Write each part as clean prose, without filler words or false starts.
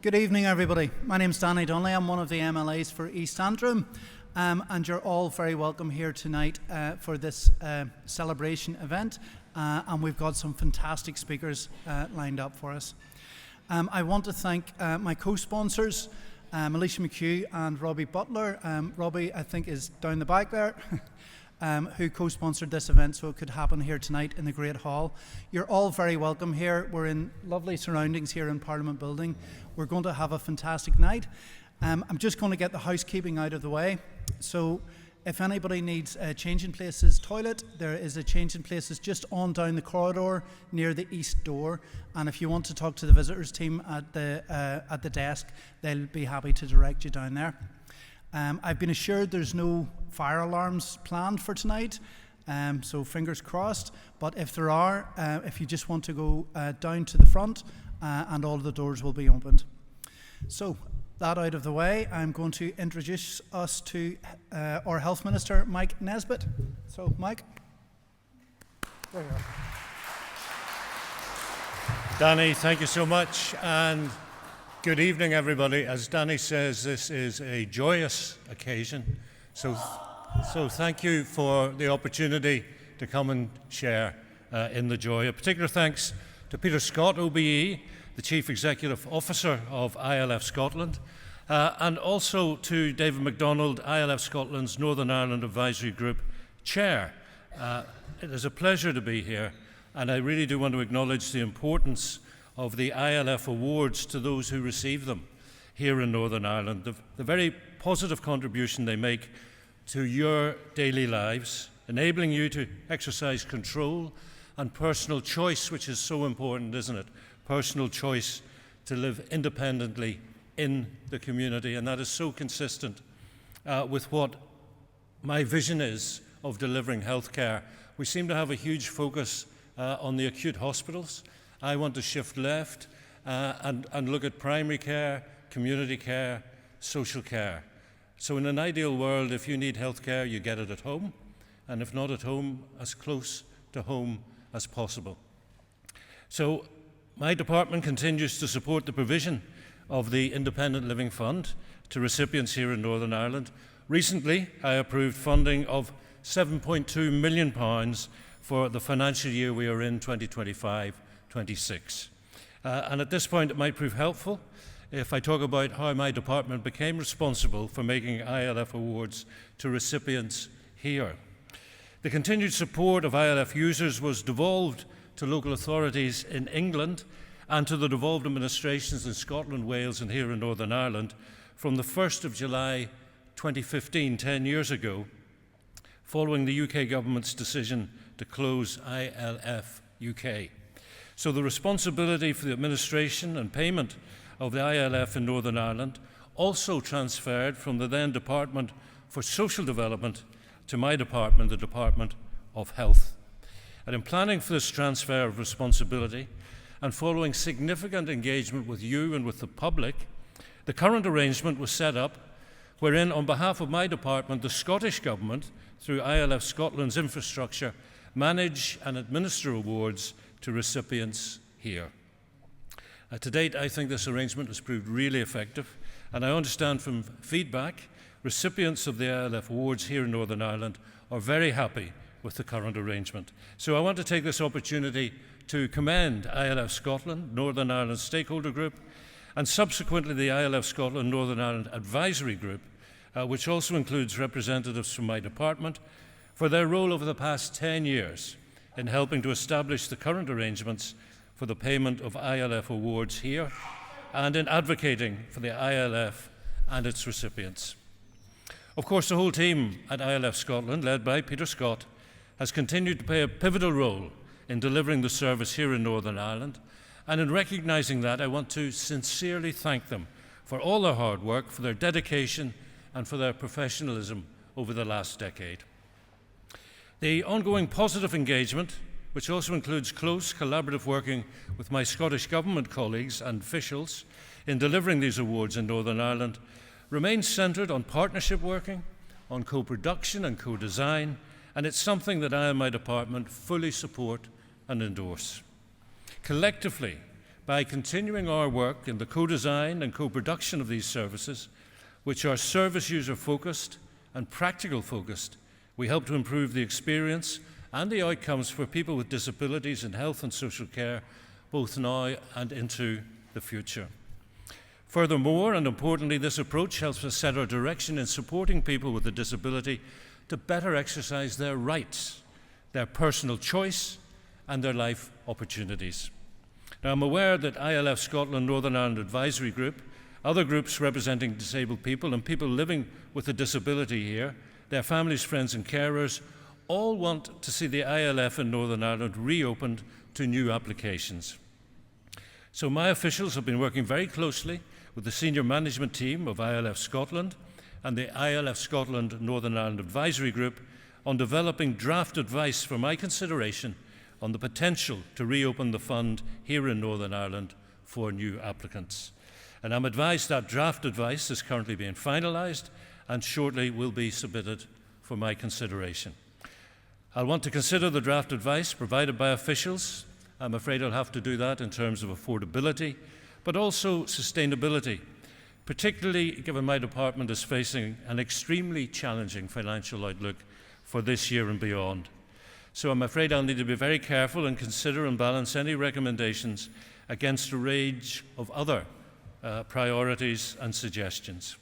Good evening, everybody. My name's Danny Donnelly. I'm one of the MLAs for East Antrim, and you're all very welcome here tonight for this celebration event, and we've got some fantastic speakers lined up for us. I want to thank my co-sponsors, Alicia McHugh and Robbie Butler. Robbie, I think, is down the back there. Who co-sponsored this event so it could happen here tonight in the Great Hall. You're all very welcome here. We're in lovely surroundings here in Parliament Building. We're going to have a fantastic night. I'm just going to get the housekeeping out of the way. So if anybody needs a changing places toilet, there is a changing places just on down the corridor near the east door. And if you want to talk to the visitors team at the desk, they'll be happy to direct you down there. I've been assured there's no fire alarms planned for tonight, so fingers crossed. But if there are, if you just want to go down to the front, and all the doors will be opened. So, that out of the way, I'm going to introduce us to our Health Minister, Mike Nesbitt. So, Mike. There you are. Danny, thank you so much. And good evening, everybody. As Danny says, this is a joyous occasion. So thank you for the opportunity to come and share in the joy. A particular thanks to Peter Scott, OBE, the Chief Executive Officer of ILF Scotland, and also to David MacDonald, ILF Scotland's Northern Ireland Advisory Group Chair. It is a pleasure to be here, and I really do want to acknowledge the importance of the ILF awards to those who receive them here in Northern Ireland, the very positive contribution they make to your daily lives, enabling you to exercise control and personal choice, which is so important, isn't it? Personal choice to live independently in the community, and that is so consistent with what my vision is of delivering healthcare. We seem to have a huge focus on the acute hospitals. I want to shift left and look at primary care, community care, social care. So in an ideal world, if you need health care, you get it at home, and if not at home, as close to home as possible. So my department continues to support the provision of the Independent Living Fund to recipients here in Northern Ireland. Recently, I approved funding of £7.2 million for the financial year we are in, 2025-26. And at this point, it might prove helpful if I talk about how my department became responsible for making ILF awards to recipients here. The continued support of ILF users was devolved to local authorities in England and to the devolved administrations in Scotland, Wales and here in Northern Ireland from the 1st of July 2015, 10 years ago, following the UK government's decision to close ILF UK. So the responsibility for the administration and payment of the ILF in Northern Ireland also transferred from the then Department for Social Development to my department, the Department of Health. And in planning for this transfer of responsibility and following significant engagement with you and with the public, the current arrangement was set up wherein, on behalf of my department, the Scottish Government, through ILF Scotland's infrastructure, manage and administer awards to recipients here. To date, I think this arrangement has proved really effective, and I understand from feedback, recipients of the ILF awards here in Northern Ireland are very happy with the current arrangement. So I want to take this opportunity to commend ILF Scotland, Northern Ireland Stakeholder Group, and subsequently the ILF Scotland Northern Ireland Advisory Group, which also includes representatives from my department, for their role over the past 10 years in helping to establish the current arrangements for the payment of ILF awards here and in advocating for the ILF and its recipients. Of course, the whole team at ILF Scotland, led by Peter Scott, has continued to play a pivotal role in delivering the service here in Northern Ireland, and in recognising that, I want to sincerely thank them for all their hard work, for their dedication and for their professionalism over the last decade. The ongoing positive engagement, which also includes close collaborative working with my Scottish Government colleagues and officials in delivering these awards in Northern Ireland, remains centred on partnership working, on co-production and co-design, and it's something that I and my department fully support and endorse. Collectively, By continuing our work in the co-design and co-production of these services, which are service user focused and practical focused, we help to improve the experience and the outcomes for people with disabilities in health and social care, both now and into the future. Furthermore, and importantly, this approach helps us set our direction in supporting people with a disability to better exercise their rights, their personal choice, and their life opportunities. Now, I'm aware that ILF Scotland Northern Ireland Advisory Group, other groups representing disabled people and people living with a disability here, their families, friends and carers, all want to see the ILF in Northern Ireland reopened to new applications. So my officials have been working very closely with the senior management team of ILF Scotland and the ILF Scotland Northern Ireland Advisory Group on developing draft advice for my consideration on the potential to reopen the fund here in Northern Ireland for new applicants. And I'm advised that draft advice is currently being finalised and shortly will be submitted for my consideration. I'll want to consider the draft advice provided by officials. I'm afraid I'll have to do that in terms of affordability, but also sustainability, particularly given my department is facing an extremely challenging financial outlook for this year and beyond. So I'm afraid I'll need to be very careful and consider and balance any recommendations against a range of other priorities and suggestions.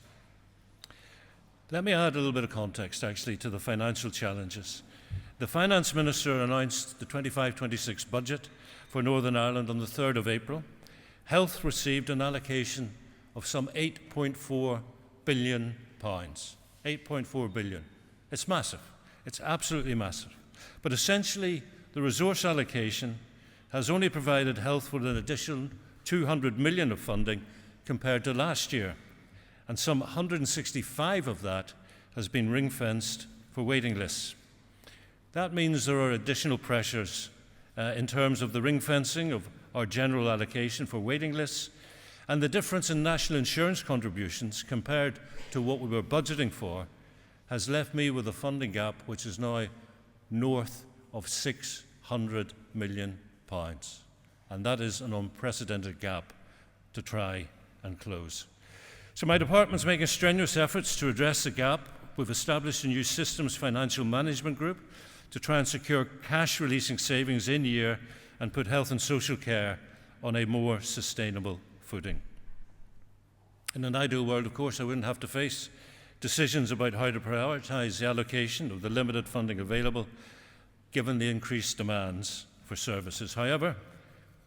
Let me add a little bit of context, actually, to the financial challenges. The Finance Minister announced the 25-26 budget for Northern Ireland on the 3rd of April. Health received an allocation of some £8.4 billion. 8.4 billion. It's massive. It's absolutely massive. But essentially, the resource allocation has only provided health with an additional 200 million of funding compared to last year, and some 165 of that has been ring-fenced for waiting lists. That means there are additional pressures in terms of the ring-fencing of our general allocation for waiting lists, and the difference in national insurance contributions compared to what we were budgeting for has left me with a funding gap which is now north of £600 million. And that is an unprecedented gap to try and close. So my department's making strenuous efforts to address the gap. We've established a new systems financial management group to try and secure cash releasing savings in year and put health and social care on a more sustainable footing. In an ideal world, of course, I wouldn't have to face decisions about how to prioritise the allocation of the limited funding available given the increased demands for services. However,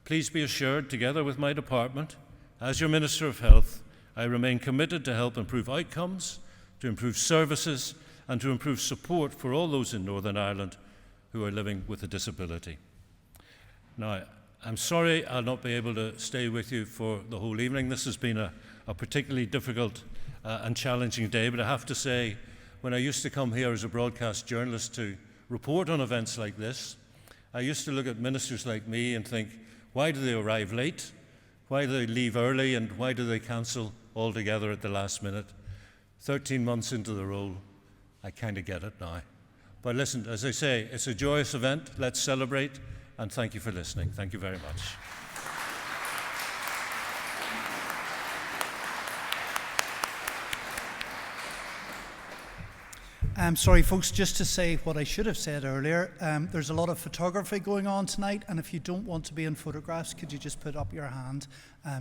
please be assured, together with my department, as your Minister of Health, I remain committed to help improve outcomes, to improve services, and to improve support for all those in Northern Ireland who are living with a disability. Now, I'm sorry I'll not be able to stay with you for the whole evening. This has been a particularly difficult and challenging day, but I have to say, when I used to come here as a broadcast journalist to report on events like this, I used to look at ministers like me and think, why do they arrive late? Why do they leave early? And why do they cancel altogether at the last minute? 13 months into the role, I kind of get it now. But listen, as I say, it's a joyous event. Let's celebrate, and thank you for listening. Thank you very much. Sorry, folks, just to say what I should have said earlier, there's a lot of photography going on tonight, and if you don't want to be in photographs, could you just put up your hand,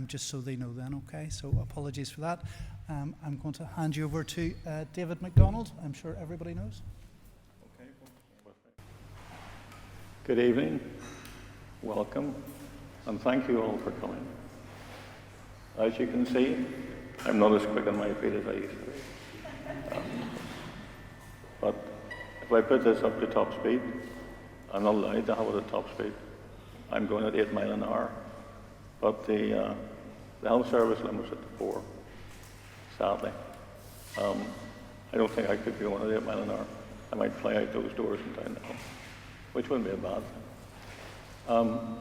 just so they know then, okay? So apologies for that. I'm going to hand you over to David MacDonald. I'm sure everybody knows. Okay. Good evening, welcome, and thank you all for coming. As you can see, I'm not as quick on my feet as I used to be. But if I put this up to top speed, I'm not allowed to have it at top speed. I'm going at 8 miles an hour. But the health service limits it to 4, sadly. I don't think I could be going at 8 miles an hour. I might fly out those doors in town now, which wouldn't be a bad thing.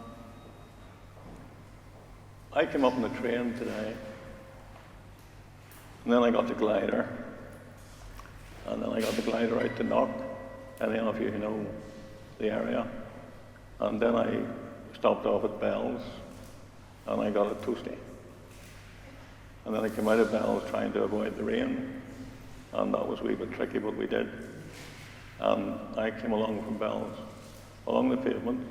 I came up on the train today, and then I got the glider. And then I got the glider out to Knock, any of you who know the area. And then I stopped off at Bell's, and I got it toasty. And then I came out of Bells trying to avoid the rain, and that was a wee bit tricky, but we did. And I came along from Bells, along the pavement,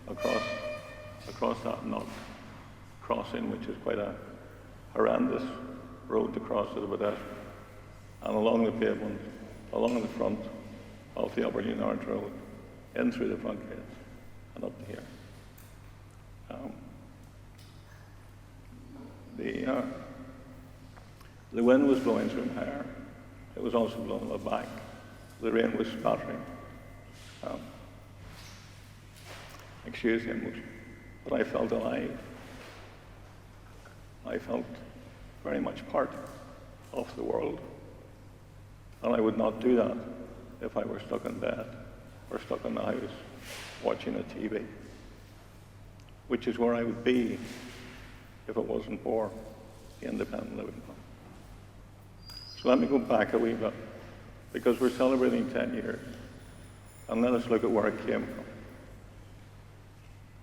across that knot crossing, which is quite a horrendous road to cross as a pedestrian, and along the pavement, along the front of the Upper Leonards Road, in through the front gates, and up to here. The wind was blowing through my hair. It was also blowing my back. The rain was spattering. Excuse the emotion, but I felt alive. I felt very much part of the world. And I would not do that if I were stuck in bed or stuck in the house watching a TV, which is where I would be if it wasn't for the independent living fund. So let me go back a wee bit, because we're celebrating 10 years, and let us look at where it came from.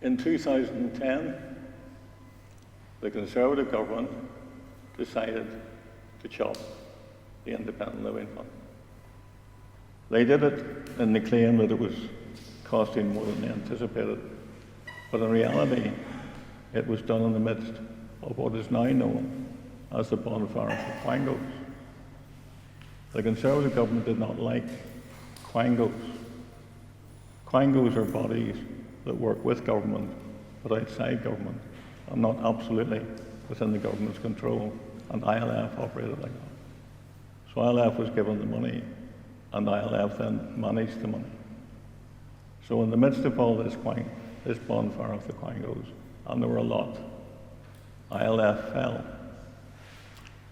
In 2010, the Conservative government decided to chop the independent living fund. They did it in the claim that it was costing more than they anticipated, but in reality, it was done in the midst of what is now known as the bonfire of Quangos. The Conservative government did not like Quangos. Quangos are bodies that work with government, but outside government, and not absolutely within the government's control, and ILF operated like that. So ILF was given the money, and ILF then managed the money. So in the midst of all this bonfire of the Quangos, and there were a lot, ILF fell.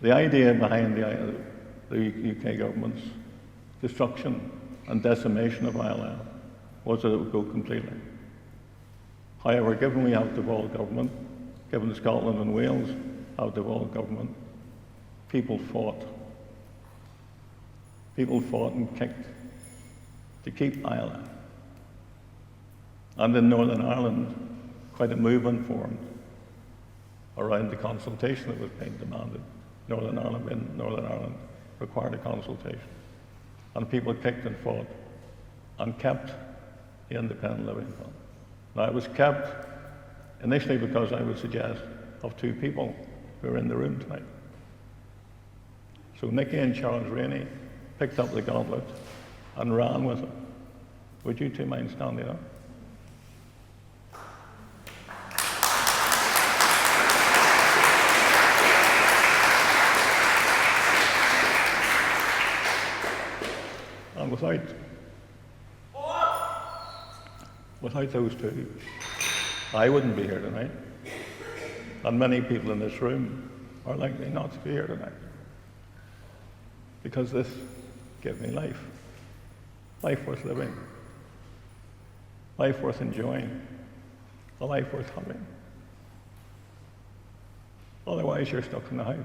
The idea behind the UK government's destruction and decimation of ILF was that it would go completely. However, given we have devolved government, given Scotland and Wales have devolved government, people fought. People fought and kicked to keep ILF. And in Northern Ireland, quite a movement formed around the consultation that was being demanded. Northern Ireland required a consultation. And people kicked and fought and kept the independent living fund. Now, it was kept initially because I would suggest of two people who are in the room tonight. So Nicky and Charles Rainey picked up the gauntlet and ran with it. Would you two mind standing up? And without those two, I wouldn't be here tonight. And many people in this room are likely not to be here tonight. Because this gave me life. Life worth living. Life worth enjoying. A life worth having. Otherwise, you're stuck in the house.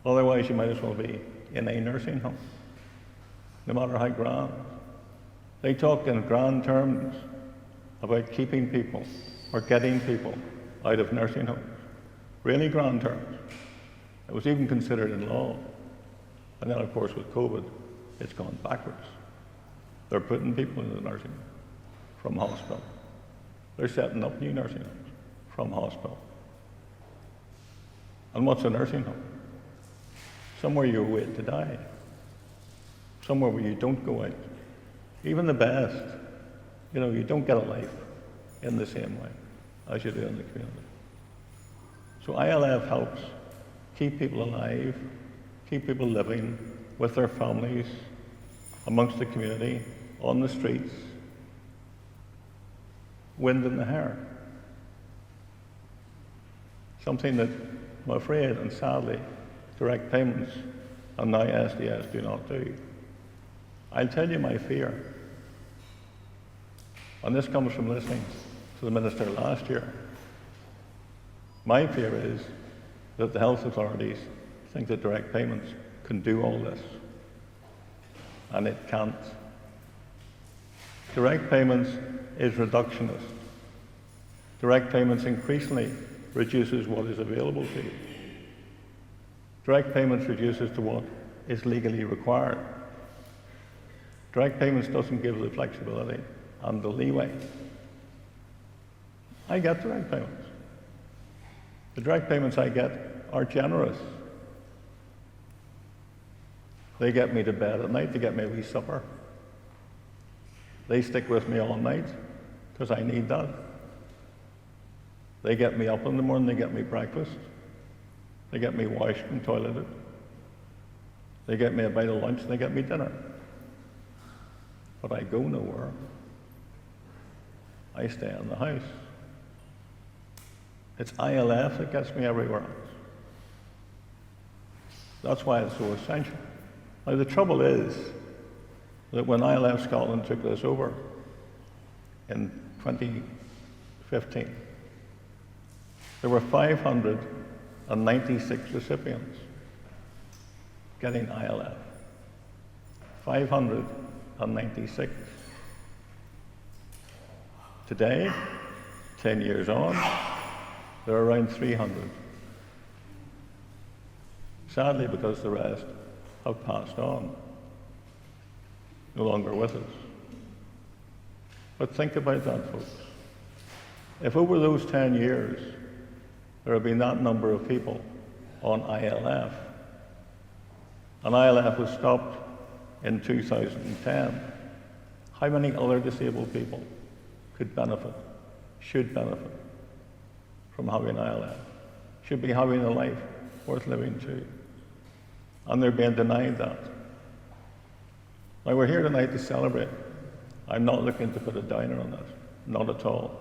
Otherwise, you might as well be in a nursing home, no matter how grand. They talk in grand terms about keeping people or getting people out of nursing homes. Really grand terms. It was even considered in law. And then, of course, with COVID, it's gone backwards. They're putting people into the nursing home from hospital. They're setting up new nursing homes from hospital. And what's a nursing home? Somewhere you wait to die. Somewhere where you don't go out. Even the best, you don't get a life in the same way as you do in the community. So ILF helps keep people alive, keep people living with their families, amongst the community, on the streets, wind in the hair. Something that, I'm afraid, and sadly, direct payments and now SDS do not do. I'll tell you my fear, and this comes from listening to the Minister last year. My fear is that the health authorities think that direct payments can do all this, and it can't. Direct payments is reductionist. Direct payments increasingly reduces what is available to you. Direct payments reduces to what is legally required. Direct payments doesn't give the flexibility and the leeway. I get direct payments. The direct payments I get are generous. They get me to bed at night, they get me a wee supper. They stick with me all night, because I need that. They get me up in the morning, they get me breakfast. They get me washed and toileted. They get me a bite of lunch, and they get me dinner. But I go nowhere. I stay in the house. It's ILF that gets me everywhere else. That's why it's so essential. Now, the trouble is that when ILF Scotland took this over in 2015, there were 596 recipients getting ILF. 596. Today, 10 years on, there are around 300. Sadly, because the rest have passed on, no longer with us. But think about that, folks. If over those 10 years there have been that number of people on ILF, and ILF was stopped in 2010, how many other disabled people could benefit, should benefit from having ILF, should be having a life worth living too? And they're being denied that. Now, we're here tonight to celebrate. I'm not looking to put a downer on this, not at all.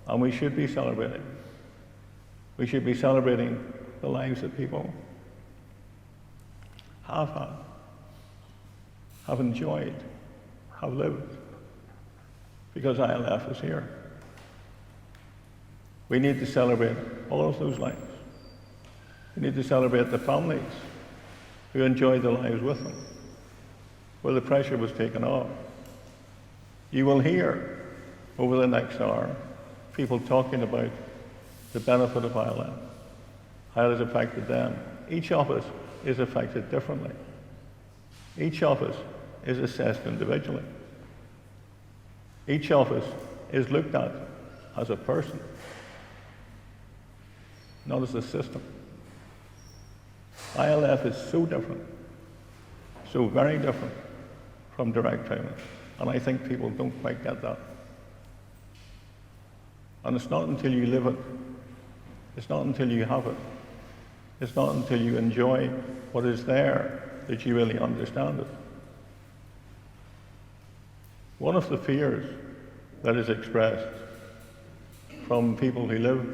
And we should be celebrating. We should be celebrating the lives that people have had, have enjoyed, have lived, because ILF is here. We need to celebrate all of those lives. We need to celebrate the families who enjoyed their lives with them, where the pressure was taken off. You will hear over the next hour people talking about the benefit of ILF, how it has affected them. Each of us is affected differently. Each of us is assessed individually. Each of us is looked at as a person, not as a system. ILF is so different, so very different from direct payments. And I think people don't quite get that. And it's not until you live it, it's not until you have it, it's not until you enjoy what is there that you really understand it. One of the fears that is expressed from people who live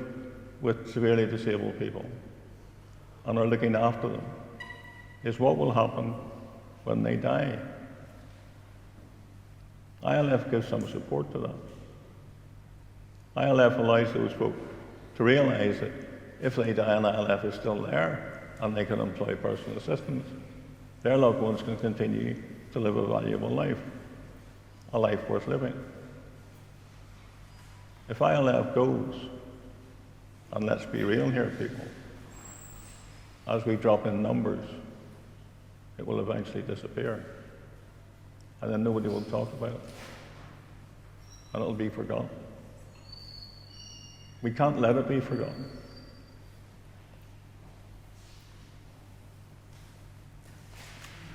with severely disabled people and are looking after them is what will happen when they die. ILF gives some support to that. ILF allows those folk to realise that if they die and ILF is still there and they can employ personal assistants, their loved ones can continue to live a valuable life, a life worth living. If ILF goes, and let's be real here, people, as we drop in numbers, it will eventually disappear. And then nobody will talk about it. And it'll be forgotten. We can't let it be forgotten.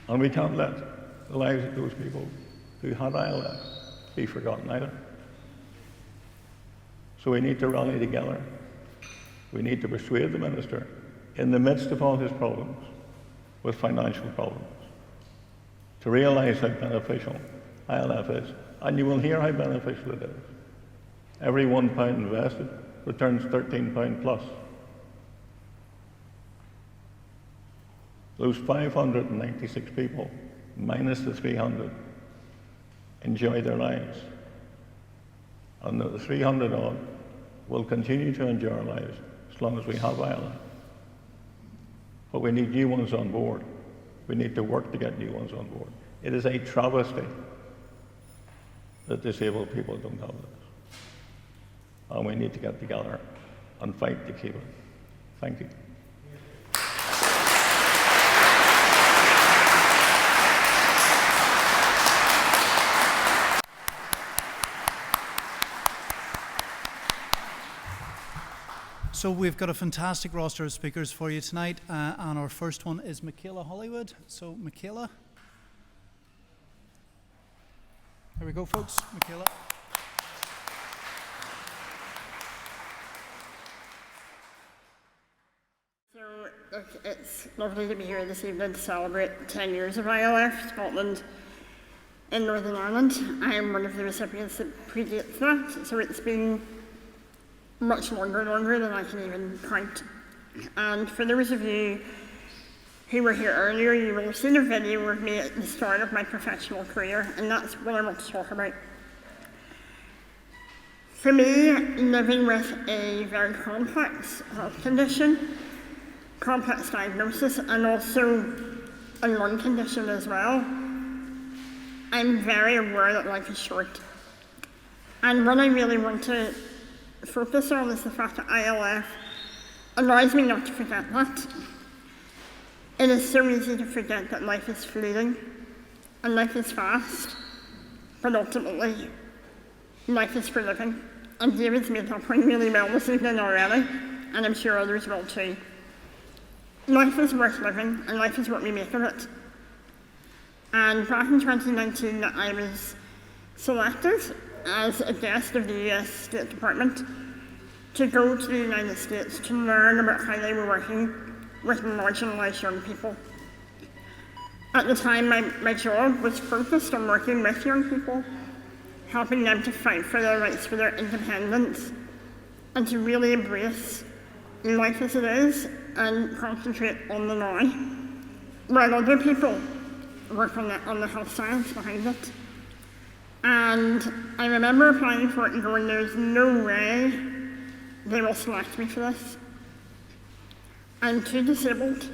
And we can't let the lives of those people who had ILF be forgotten either. So we need to rally together. We need to persuade the Minister, in the midst of all his problems, with financial problems, to realise how beneficial ILF is. And you will hear how beneficial it is. Every £1 invested returns £13 plus. Those 596 people, minus the 300, enjoy their lives. And the 300 odd will continue to enjoy our lives as long as we have ILF. But we need new ones on board. We need to work to get new ones on board. It is a travesty that disabled people don't have this. and we need to get together and fight to keep it. Thank you. So we've got a fantastic roster of speakers for you tonight, and our first one is Michaela Hollywood. So Michaela. Here we go, folks. Michaela. So, look, it's lovely to be here this evening to celebrate 10 years of ILF Scotland in Northern Ireland. I'm one of the recipients that predates that, so it's been much longer than I can even count. And for those of you who were here earlier, you will have seen a video of me at the start of my professional career, and that's what I want to talk about. For me, living with a very complex health condition, complex diagnosis, and also a lung condition as well, I'm very aware that life is short. And what I really want to focus on is the fact that ILF allows me not to forget that. It is so easy to forget that life is fleeting and life is fast, but ultimately life is for living. And David's made that point really well this evening already, and I'm sure others will too. Life is worth living, and life is what we make of it. And back in 2019, I was selected as a guest of the US State Department to go to the United States to learn about how they were working with marginalised young people. At the time, my job was focused on working with young people, helping them to fight for their rights, for their independence, and to really embrace life as it is and concentrate on the now, while other people work on the health science behind it. And I remember applying for it and going, there's no way they will select me for this. I'm too disabled.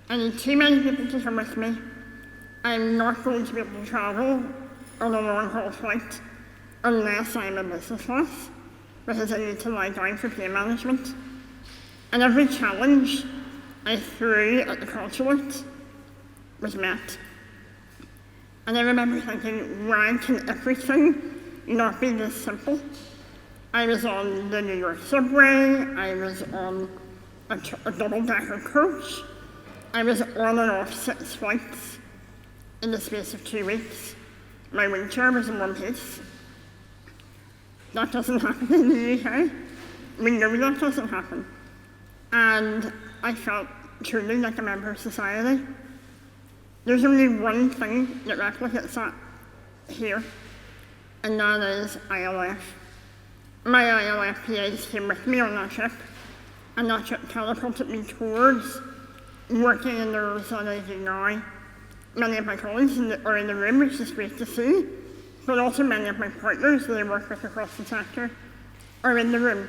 I need too many people to come with me. I'm not going to be able to travel on a long-haul flight unless I'm in business class, because I need to lie down for pain management. And every challenge I threw at the consulate was met. And I remember thinking, why can everything not be this simple? I was on the New York subway, I was on a double-decker coach, I was on and off 6 flights in the space of 2 weeks. My wheelchair was in one piece. That doesn't happen in the UK. We know that doesn't happen. And I felt truly like a member of society. There's only one thing that replicates that here, and that is ILF. My ILF PAs came with me on that trip, and that trip catapulted me towards working in the roles that I do now. Many of my colleagues are in the room, which is great to see, but also many of my partners that I work with across the sector are in the room.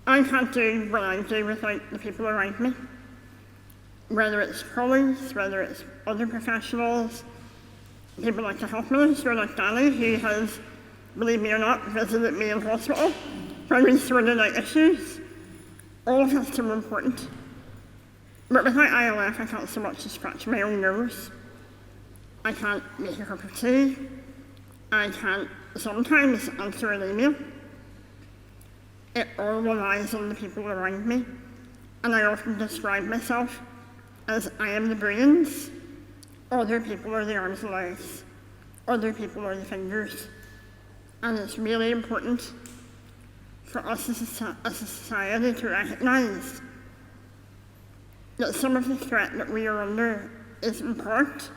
I can't do what I do without the people around me. Whether it's colleagues, whether it's other professionals, people like the health minister, like Danny, who has, believe me or not, visited me in hospital when we sorted out issues. All of that's so important. But without ILF, I can't so much as scratch my own nose. I can't make a cup of tea. I can't sometimes answer an email. It all relies on the people around me. And I often describe myself as I am the brains, other people are the arms and legs, other people are the fingers. And it's really important for us as a society to recognise that some of the threat that we are under is in part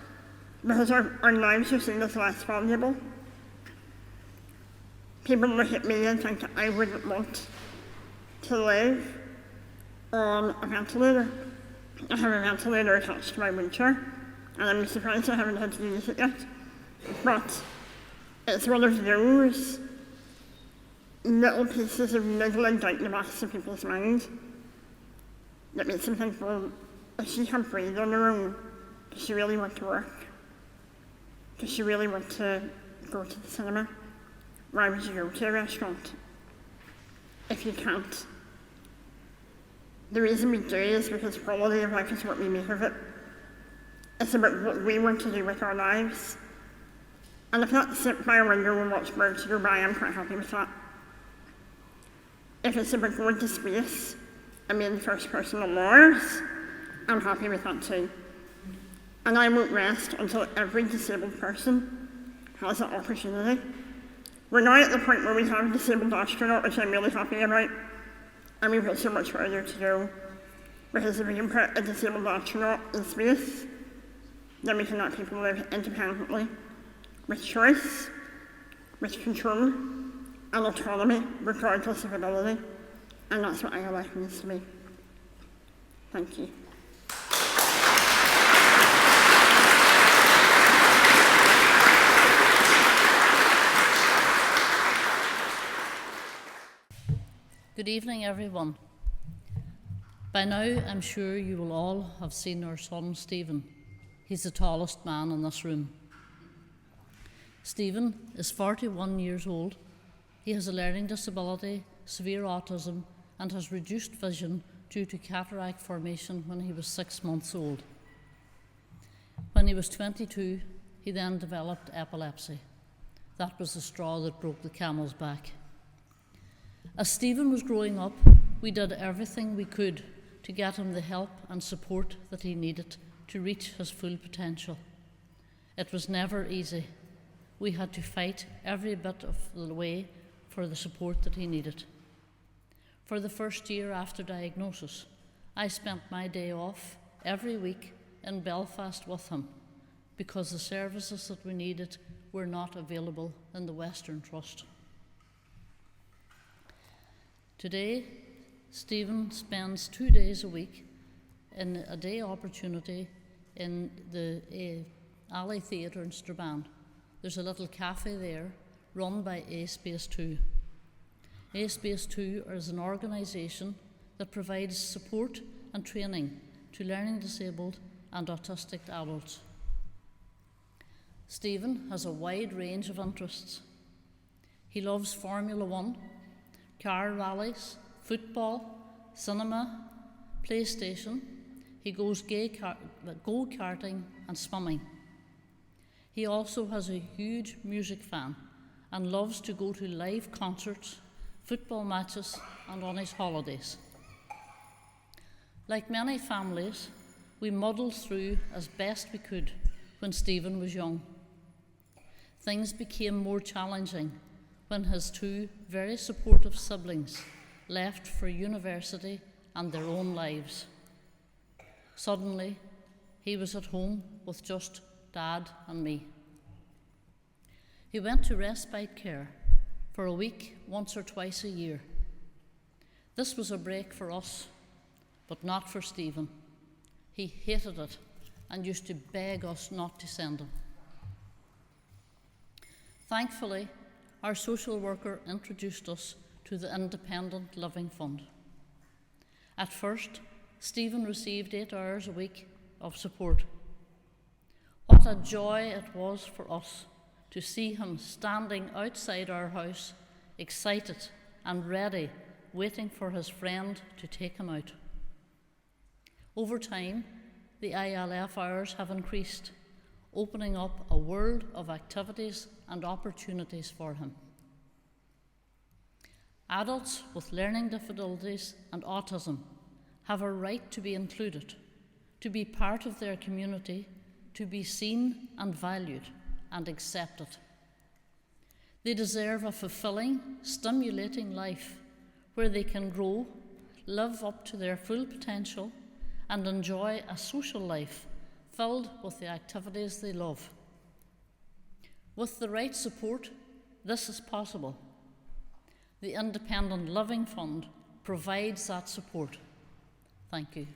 because our lives are seen as less valuable. People look at me and think that I wouldn't want to live on a ventilator. I have a ventilator attached to my wheelchair, and I'm surprised I haven't had to use it yet. But it's one of those little pieces of niggling doubt in the back of people's minds that makes them think, well, if she can't breathe on her own, does she really want to work? Does she really want to go to the cinema? Why would you go to a restaurant? if you can't. The reason we do is because quality of life is what we make of it. It's about what we want to do with our lives. And if that's sit by a window and watch birds go by, I'm quite happy with that. If it's about going to space and being the first person on Mars, I'm happy with that too. And I won't rest until every disabled person has that opportunity. We're now at the point where we have a disabled astronaut, which I'm really happy about. And we've got so much further to go. Because if we can put a disabled astronaut in space, then we can let people live independently, with choice, with control, and autonomy, regardless of ability. And that's what ILF means to me. Thank you. Good evening, everyone. By now, I'm sure you will all have seen our son, Stephen. He's the tallest man in this room. Stephen is 41 years old. He has a learning disability, severe autism, and has reduced vision due to cataract formation when he was 6 months old. When he was 22, he then developed epilepsy. That was the straw that broke the camel's back. As Stephen was growing up, we did everything we could to get him the help and support that he needed to reach his full potential. It was never easy. We had to fight every bit of the way for the support that he needed. For the first year after diagnosis, I spent my day off every week in Belfast with him because the services that we needed were not available in the Western Trust. Today, Stephen spends 2 days a week in a day opportunity in the Alley Theatre in Strabane. There's a little cafe there run by A-Space 2. A-Space 2 is an organisation that provides support and training to learning disabled and autistic adults. Stephen has a wide range of interests. He loves Formula 1, car rallies, football, cinema, PlayStation. He goes go-karting and swimming. He also has a huge music fan and loves to go to live concerts, football matches, and on his holidays. Like many families, we muddled through as best we could when Stephen was young. Things became more challenging when his two very supportive siblings left for university and their own lives. Suddenly, he was at home with just Dad and me. He went to respite care for a week once or twice a year. This was a break for us, but not for Stephen. He hated it and used to beg us not to send him. Thankfully, our social worker introduced us to the Independent Living Fund. At first, Stephen received 8 hours a week of support. What a joy it was for us to see him standing outside our house, excited and ready, waiting for his friend to take him out. Over time, the ILF hours have increased, opening up a world of activities and opportunities for him. Adults with learning difficulties and autism have a right to be included, to be part of their community, to be seen and valued and accepted. They deserve a fulfilling, stimulating life where they can grow, live up to their full potential, and enjoy a social life filled with the activities they love. With the right support, this is possible. The Independent Living Fund provides that support. Thank you.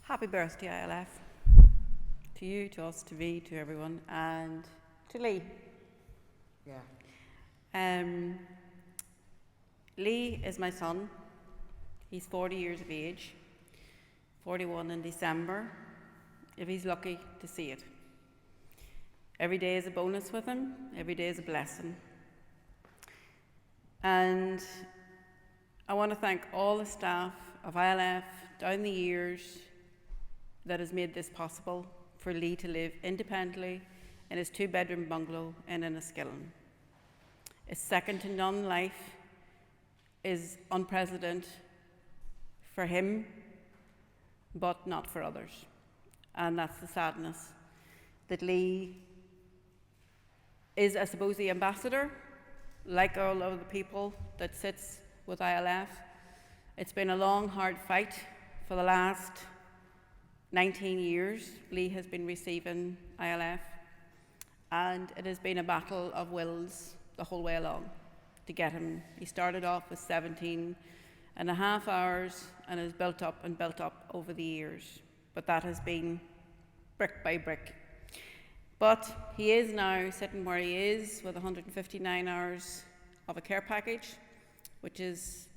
Happy birthday, ILF. To you, to us, to me, to everyone, and to Lee. Yeah. Lee is my son. He's 40 years of age, 41 in December, if he's lucky to see it. Every day is a bonus with him, every day is a blessing. And I want to thank all the staff of ILF down the years that has made this possible for Lee to live independently in his 2-bedroom bungalow in Enniskillen. His second to none life is unprecedented for him, but not for others. And that's the sadness that Lee is, I suppose, the ambassador, like all of the people that sits with ILF. It's been a long, hard fight for the last 19 years. Lee has been receiving ILF, and it has been a battle of wills the whole way along to get him. He started off with 17.5 hours and has built up and built up over the years. But that has been brick by brick. But he is now sitting where he is with 159 hours of a care package, which is,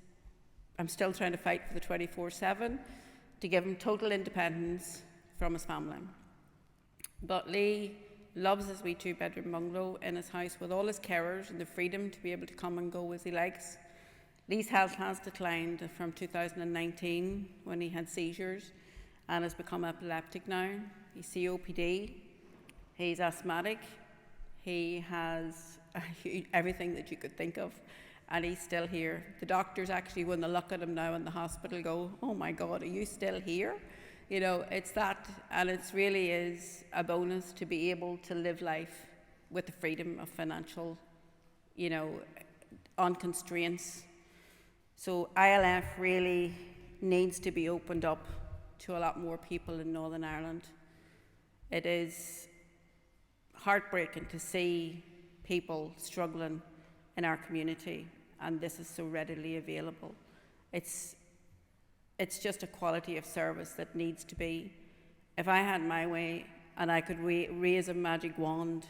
I'm still trying to fight for the 24/7 to give him total independence from his family. But Lee loves his wee 2-bedroom bungalow in his house with all his carers and the freedom to be able to come and go as he likes. Lee's health has declined from 2019 when he had seizures and has become epileptic now. He's COPD, he's asthmatic, he has everything that you could think of, and he's still here. The doctors actually, when they look at him now in the hospital, go, "Oh my God, are you still here?" You know, it's that, and it really is a bonus to be able to live life with the freedom of financial, on constraints. So ILF really needs to be opened up to a lot more people in Northern Ireland. It is heartbreaking to see people struggling in our community, and this is so readily available. It's just a quality of service that needs to be. If I had my way and I could raise a magic wand,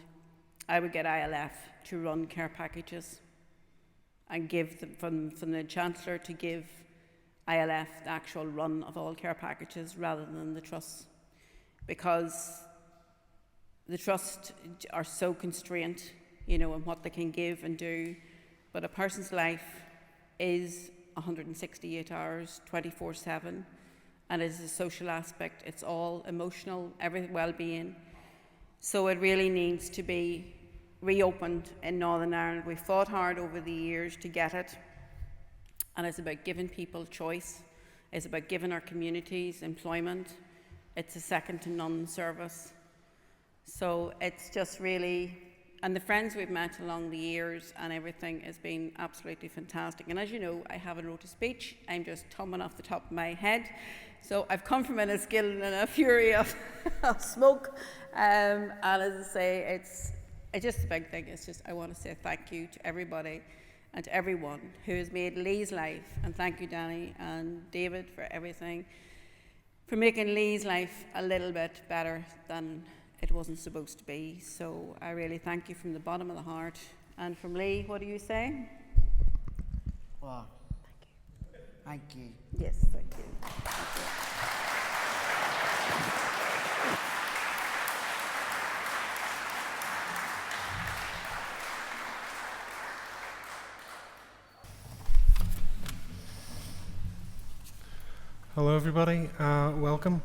I would get ILF to run care packages and give them, from the Chancellor to give ILF the actual run of all care packages rather than the trusts, because the trusts are so constrained, in what they can give and do, but a person's life is 168 hours, 24/7, and it's a social aspect, it's all emotional, every well-being. So it really needs to be reopened in Northern Ireland. We've fought hard over the years to get it, and it's about giving people choice, it's about giving our communities employment, it's a second-to-none service. So it's just really, and the friends we've met along the years and everything has been absolutely fantastic. And as you know, I haven't wrote a speech, I'm just tumbling off the top of my head. So I've come from Enniskillen in a fury of smoke, and as I say, it's just a big thing. It's just, I want to say thank you to everybody and to everyone who has made Lee's life, and thank you Danny and David for everything, for making Lee's life a little bit better than it wasn't supposed to be. So I really thank you from the bottom of the heart. And from Lee, what do you say? Well, thank you. Yes, thank you. Hello, everybody. Welcome.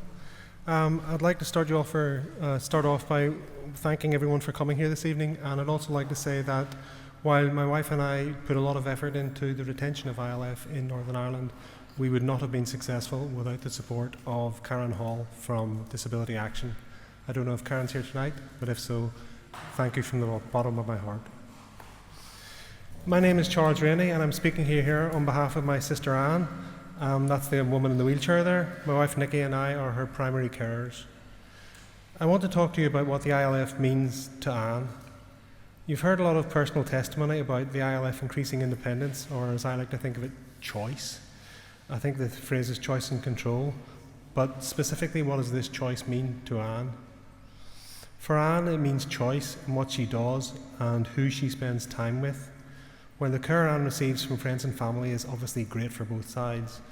I'd like to start off by thanking everyone for coming here this evening, and I'd also like to say that while my wife and I put a lot of effort into the retention of ILF in Northern Ireland, we would not have been successful without the support of Karen Hall from Disability Action. I don't know if Karen's here tonight, but if so, thank you from the bottom of my heart. My name is Charles Rainey, and I'm speaking here on behalf of my sister Anne. That's the woman in the wheelchair there. My wife Nikki and I are her primary carers. I want to talk to you about what the ILF means to Anne. You've heard a lot of personal testimony about the ILF increasing independence, or as I like to think of it, choice. I think the phrase is choice and control, but specifically what does this choice mean to Anne? For Anne, it means choice in what she does and who she spends time with. While the care Anne receives from friends and family is obviously great for both sides,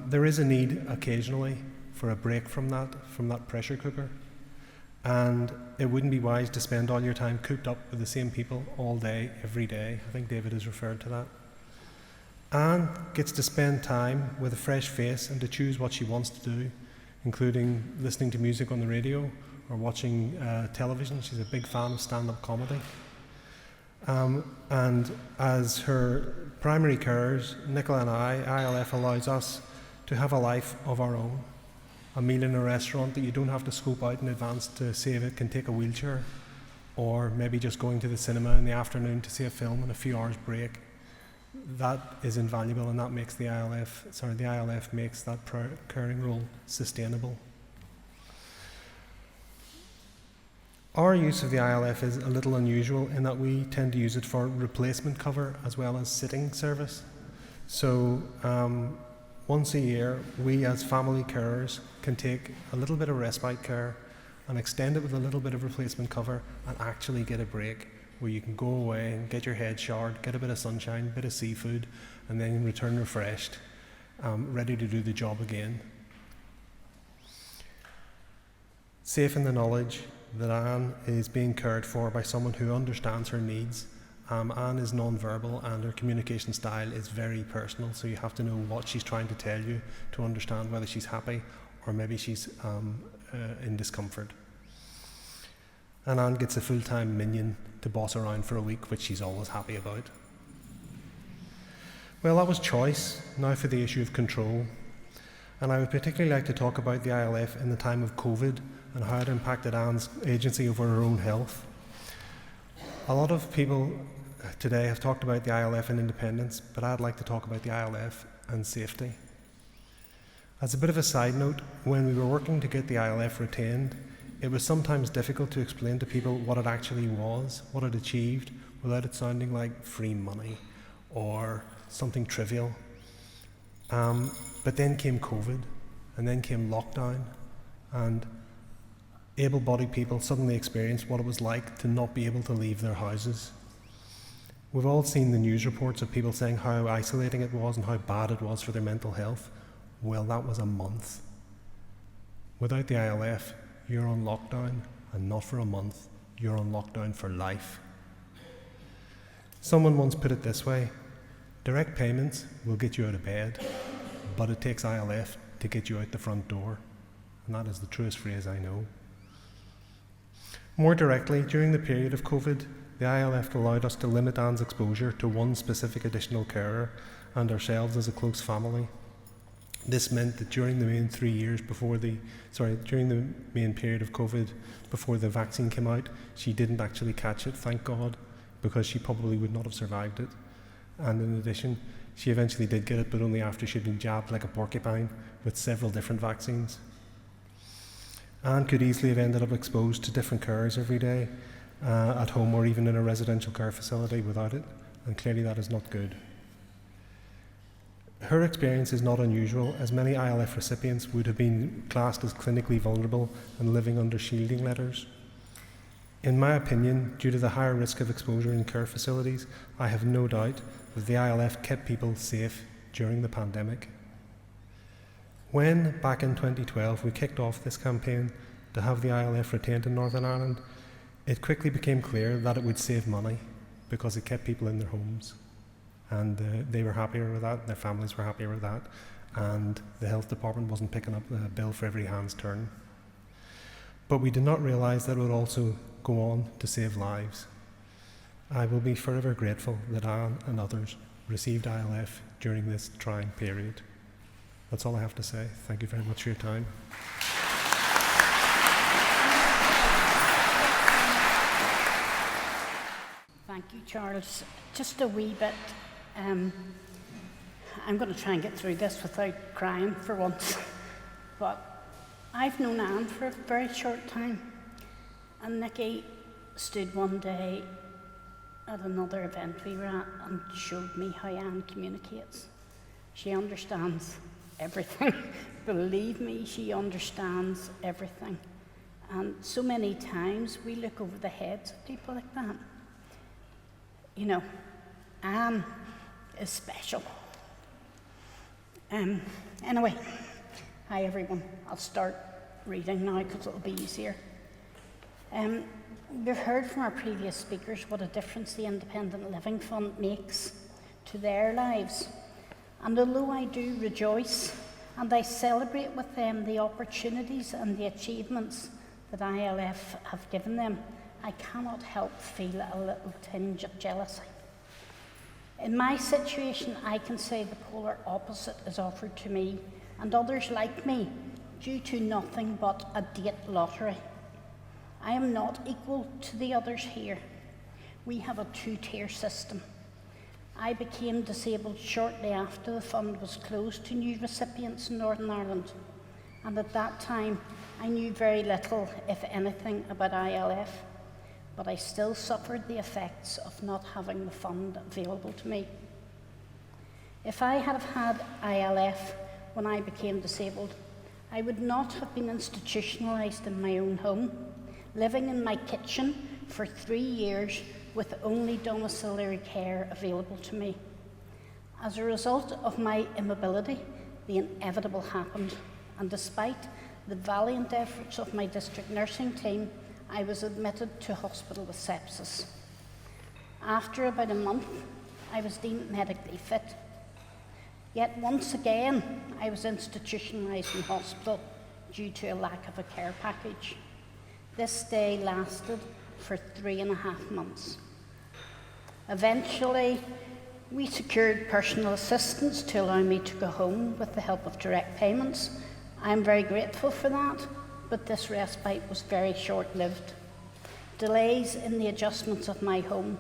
There is a need occasionally for a break from that pressure cooker. And it wouldn't be wise to spend all your time cooped up with the same people all day, every day. I think David has referred to that. Anne gets to spend time with a fresh face and to choose what she wants to do, including listening to music on the radio or watching television. She's a big fan of stand-up comedy. And as her primary carers, Nicola and I, ILF allows us to have a life of our own. A meal in a restaurant that you don't have to scope out in advance to save it can take a wheelchair, or maybe just going to the cinema in the afternoon to see a film and a few hours break. That is invaluable, and that makes the ILF makes that caring role sustainable. Our use of the ILF is a little unusual in that we tend to use it for replacement cover as well as sitting service. So once a year, we as family carers can take a little bit of respite care and extend it with a little bit of replacement cover and actually get a break where you can go away and get your head showered, get a bit of sunshine, a bit of seafood, and then return refreshed, ready to do the job again. Safe in the knowledge that Anne is being cared for by someone who understands her needs. Anne is non-verbal and her communication style is very personal, so you have to know what she's trying to tell you to understand whether she's happy or maybe she's in discomfort. And Anne gets a full-time minion to boss around for a week, which she's always happy about. Well, that was choice. Now for the issue of control. And I would particularly like to talk about the ILF in the time of COVID and how it impacted Anne's agency over her own health. A lot of people today have talked about the ILF and independence, but I'd like to talk about the ILF and safety. As a bit of a side note, when we were working to get the ILF retained, it was sometimes difficult to explain to people what it actually was, what it achieved, without it sounding like free money or something trivial. But then came COVID, and then came lockdown, and able-bodied people suddenly experienced what it was like to not be able to leave their houses. We've all seen the news reports of people saying how isolating it was and how bad it was for their mental health. Well, that was a month. Without the ILF, you're on lockdown, and not for a month, you're on lockdown for life. Someone once put it this way: direct payments will get you out of bed, but it takes ILF to get you out the front door. And that is the truest phrase I know. More directly, during the period of COVID, the ILF allowed us to limit Anne's exposure to one specific additional carer and ourselves as a close family. This meant that during the main period of COVID, before the vaccine came out, she didn't actually catch it, thank God, because she probably would not have survived it. And in addition, she eventually did get it, but only after she'd been jabbed like a porcupine with several different vaccines. Anne could easily have ended up exposed to different carers every day, at home or even in a residential care facility without it, and clearly that is not good. Her experience is not unusual, as many ILF recipients would have been classed as clinically vulnerable and living under shielding letters. In my opinion, due to the higher risk of exposure in care facilities, I have no doubt that the ILF kept people safe during the pandemic. When, back in 2012, we kicked off this campaign to have the ILF retained in Northern Ireland, it quickly became clear that it would save money because it kept people in their homes. And they were happier with that, their families were happier with that, and the health department wasn't picking up the bill for every hand's turn. But we did not realise that it would also go on to save lives. I will be forever grateful that Anne and others received ILF during this trying period. That's all I have to say. Thank you very much for your time. Thank you, Charles. Just a wee bit. I'm going to try and get through this without crying for once. But I've known Anne for a very short time. And Nikki stood one day at another event we were at and showed me how Anne communicates. She understands everything. Believe me, she understands everything. And so many times we look over the heads of people like that. You know, Anne is special. Anyway, hi everyone. I'll start reading now because it'll be easier. We've heard from our previous speakers what a difference the Independent Living Fund makes to their lives. And although I do rejoice and I celebrate with them the opportunities and the achievements that ILF have given them, I cannot help feel a little tinge of jealousy. In my situation, I can say the polar opposite is offered to me and others like me due to nothing but a date lottery. I am not equal to the others here. We have a two-tier system. I became disabled shortly after the fund was closed to new recipients in Northern Ireland, and at that time I knew very little, if anything, about ILF, but I still suffered the effects of not having the fund available to me. If I had had ILF when I became disabled, I would not have been institutionalised in my own home, living in my kitchen for 3 years with only domiciliary care available to me. As a result of my immobility, the inevitable happened, and despite the valiant efforts of my district nursing team, I was admitted to hospital with sepsis. After about a month, I was deemed medically fit. Yet once again, I was institutionalised in hospital due to a lack of a care package. This stay lasted for 3.5 months. Eventually, we secured personal assistance to allow me to go home with the help of direct payments. I am very grateful for that, but this respite was very short-lived. Delays in the adjustments of my home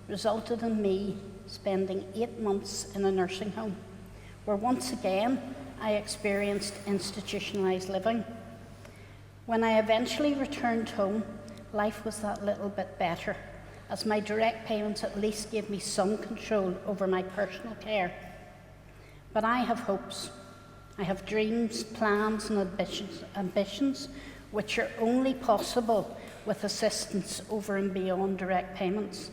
resulted in me spending 8 months in a nursing home, where once again I experienced institutionalised living. When I eventually returned home, life was that little bit better, as my direct payments at least gave me some control over my personal care. But I have hopes. I have dreams, plans and ambitions which are only possible with assistance over and beyond direct payments.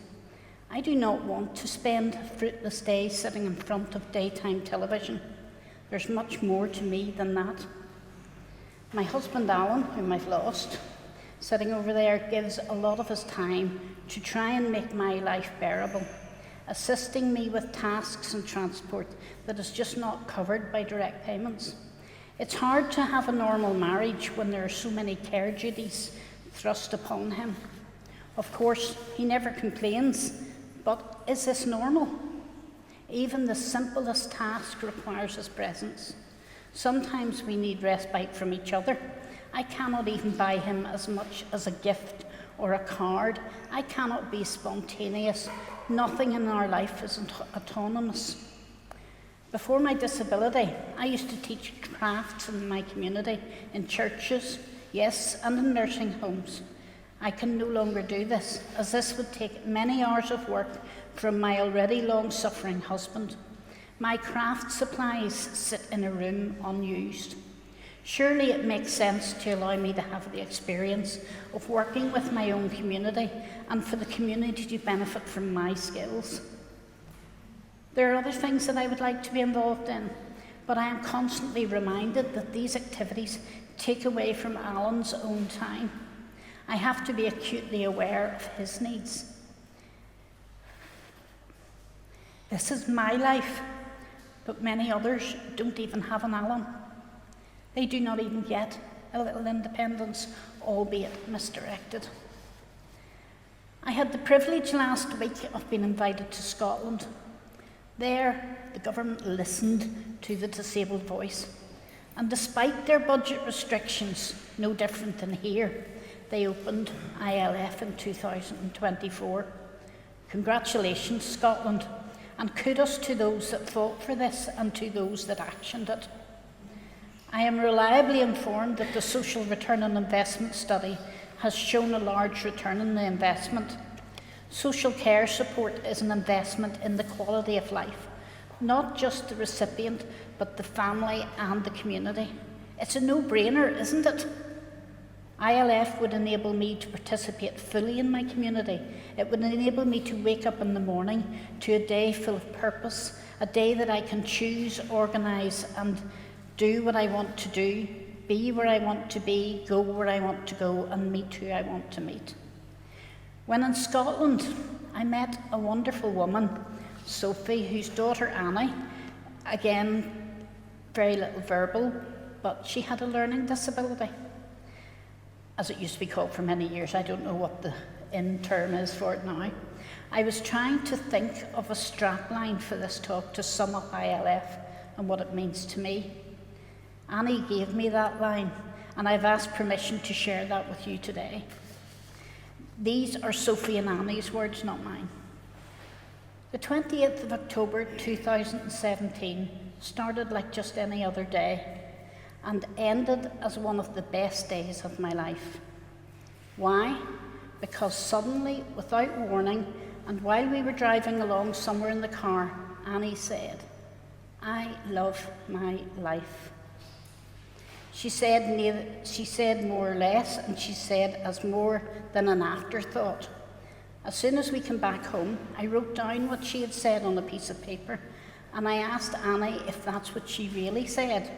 I do not want to spend fruitless days sitting in front of daytime television. There's much more to me than that. My husband Alan, whom I've lost, sitting over there, gives a lot of his time to try and make my life bearable, assisting me with tasks and transport that is just not covered by direct payments. It's hard to have a normal marriage when there are so many care duties thrust upon him. Of course, he never complains, but is this normal? Even the simplest task requires his presence. Sometimes we need respite from each other. I cannot even buy him as much as a gift or a card. I cannot be spontaneous. Nothing in our life is autonomous. Before my disability, I used to teach crafts in my community, in churches, yes, and in nursing homes. I can no longer do this, as this would take many hours of work from my already long-suffering husband. My craft supplies sit in a room unused. Surely it makes sense to allow me to have the experience of working with my own community and for the community to benefit from my skills. There are other things that I would like to be involved in, but I am constantly reminded that these activities take away from Alan's own time. I have to be acutely aware of his needs. This is my life, but many others don't even have an Alan. They do not even get a little independence, albeit misdirected. I had the privilege last week of being invited to Scotland. There, the government listened to the disabled voice, and despite their budget restrictions, no different than here, they opened ILF in 2024. Congratulations, Scotland, and kudos to those that fought for this and to those that actioned it. I am reliably informed that the Social Return on Investment study has shown a large return on the investment. Social care support is an investment in the quality of life, not just the recipient, but the family and the community. It's a no-brainer, isn't it? ILF would enable me to participate fully in my community. It would enable me to wake up in the morning to a day full of purpose a day that I can choose, organise and do what I want to do, be where I want to be, go where I want to go and meet who I want to meet. When in Scotland, I met a wonderful woman, Sophie, whose daughter Annie, again, very little verbal, but she had a learning disability, as it used to be called for many years. I don't know what the in term is for it now. I was trying to think of a strapline for this talk to sum up ILF and what it means to me. Annie gave me that line, and I've asked permission to share that with you today. These are Sophie and Annie's words, not mine. The 28th of October 2017 started like just any other day and ended as one of the best days of my life. Why? Because suddenly, without warning, and while we were driving along somewhere in the car, Annie said, "I love my life." She said more or less, and she said as more than an afterthought. As soon as we came back home, I wrote down what she had said on a piece of paper, and I asked Annie if that's what she really said.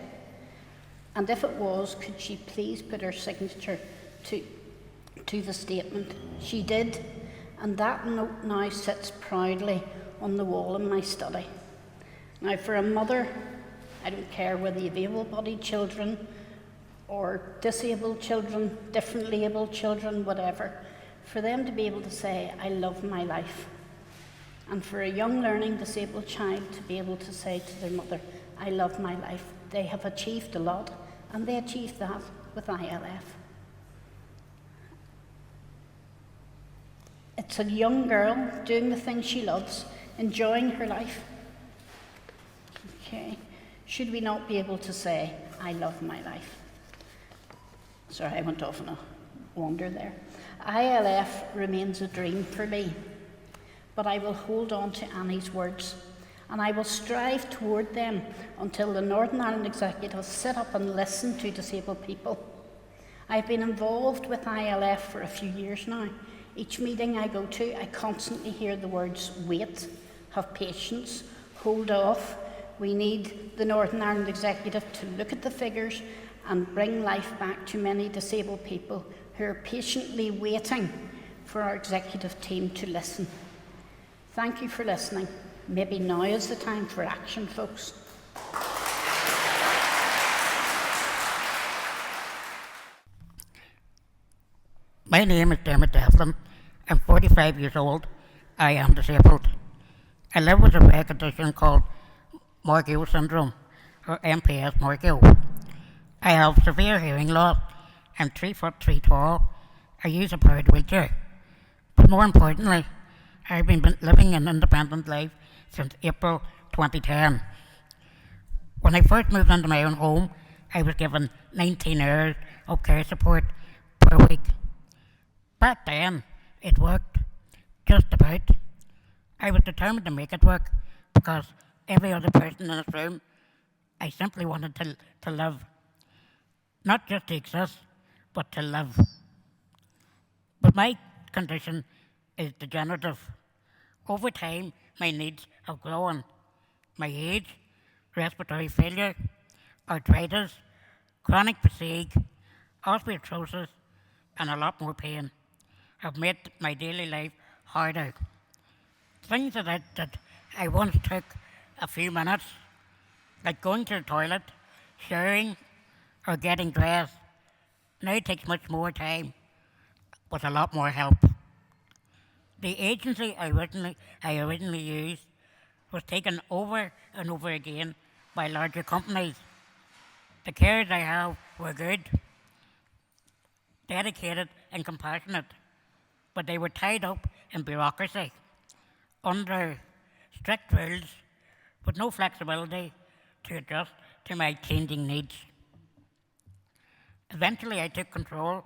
And if it was, could she please put her signature to the statement? She did, and that note now sits proudly on the wall in my study. Now, for a mother, I don't care whether you've able-bodied children or disabled children, differently abled children, whatever, for them to be able to say, "I love my life." And for a young learning disabled child to be able to say to their mother, "I love my life," they have achieved a lot, and they achieved that with ILF. It's a young girl doing the things she loves, enjoying her life. Okay, should we not be able to say, "I love my life"? Sorry, I went off on a wander there. ILF remains a dream for me, but I will hold on to Annie's words, and I will strive toward them until the Northern Ireland Executive sit up and listen to disabled people. I've been involved with ILF for a few years now. Each meeting I go to, I constantly hear the words wait, have patience, hold off. We need the Northern Ireland Executive to look at the figures and bring life back to many disabled people who are patiently waiting for our executive team to listen. Thank you for listening. Maybe now is the time for action, folks. My name is Dermot Devlin. I'm 45 years old. I am disabled. I live with a rare condition called Morgio syndrome, or MPS Morgio. I have severe hearing loss. I'm 3'3" tall. I use a powered wheelchair. But more importantly, I've been living an independent life since April 2010. When I first moved into my own home, I was given 19 hours of care support per week. Back then, it worked, just about. I was determined to make it work because every other person in this room, I simply wanted to live. Not just to exist, but to live. But my condition is degenerative. Over time, my needs have grown. My age, respiratory failure, arthritis, chronic fatigue, osteoporosis, and a lot more pain have made my daily life harder. Things that I once took a few minutes, like going to the toilet, showering, or getting dressed, now takes much more time, with a lot more help. The agency I originally used was taken over and over again by larger companies. The carers I have were good, dedicated and compassionate, but they were tied up in bureaucracy, under strict rules, with no flexibility to adjust to my changing needs. Eventually I took control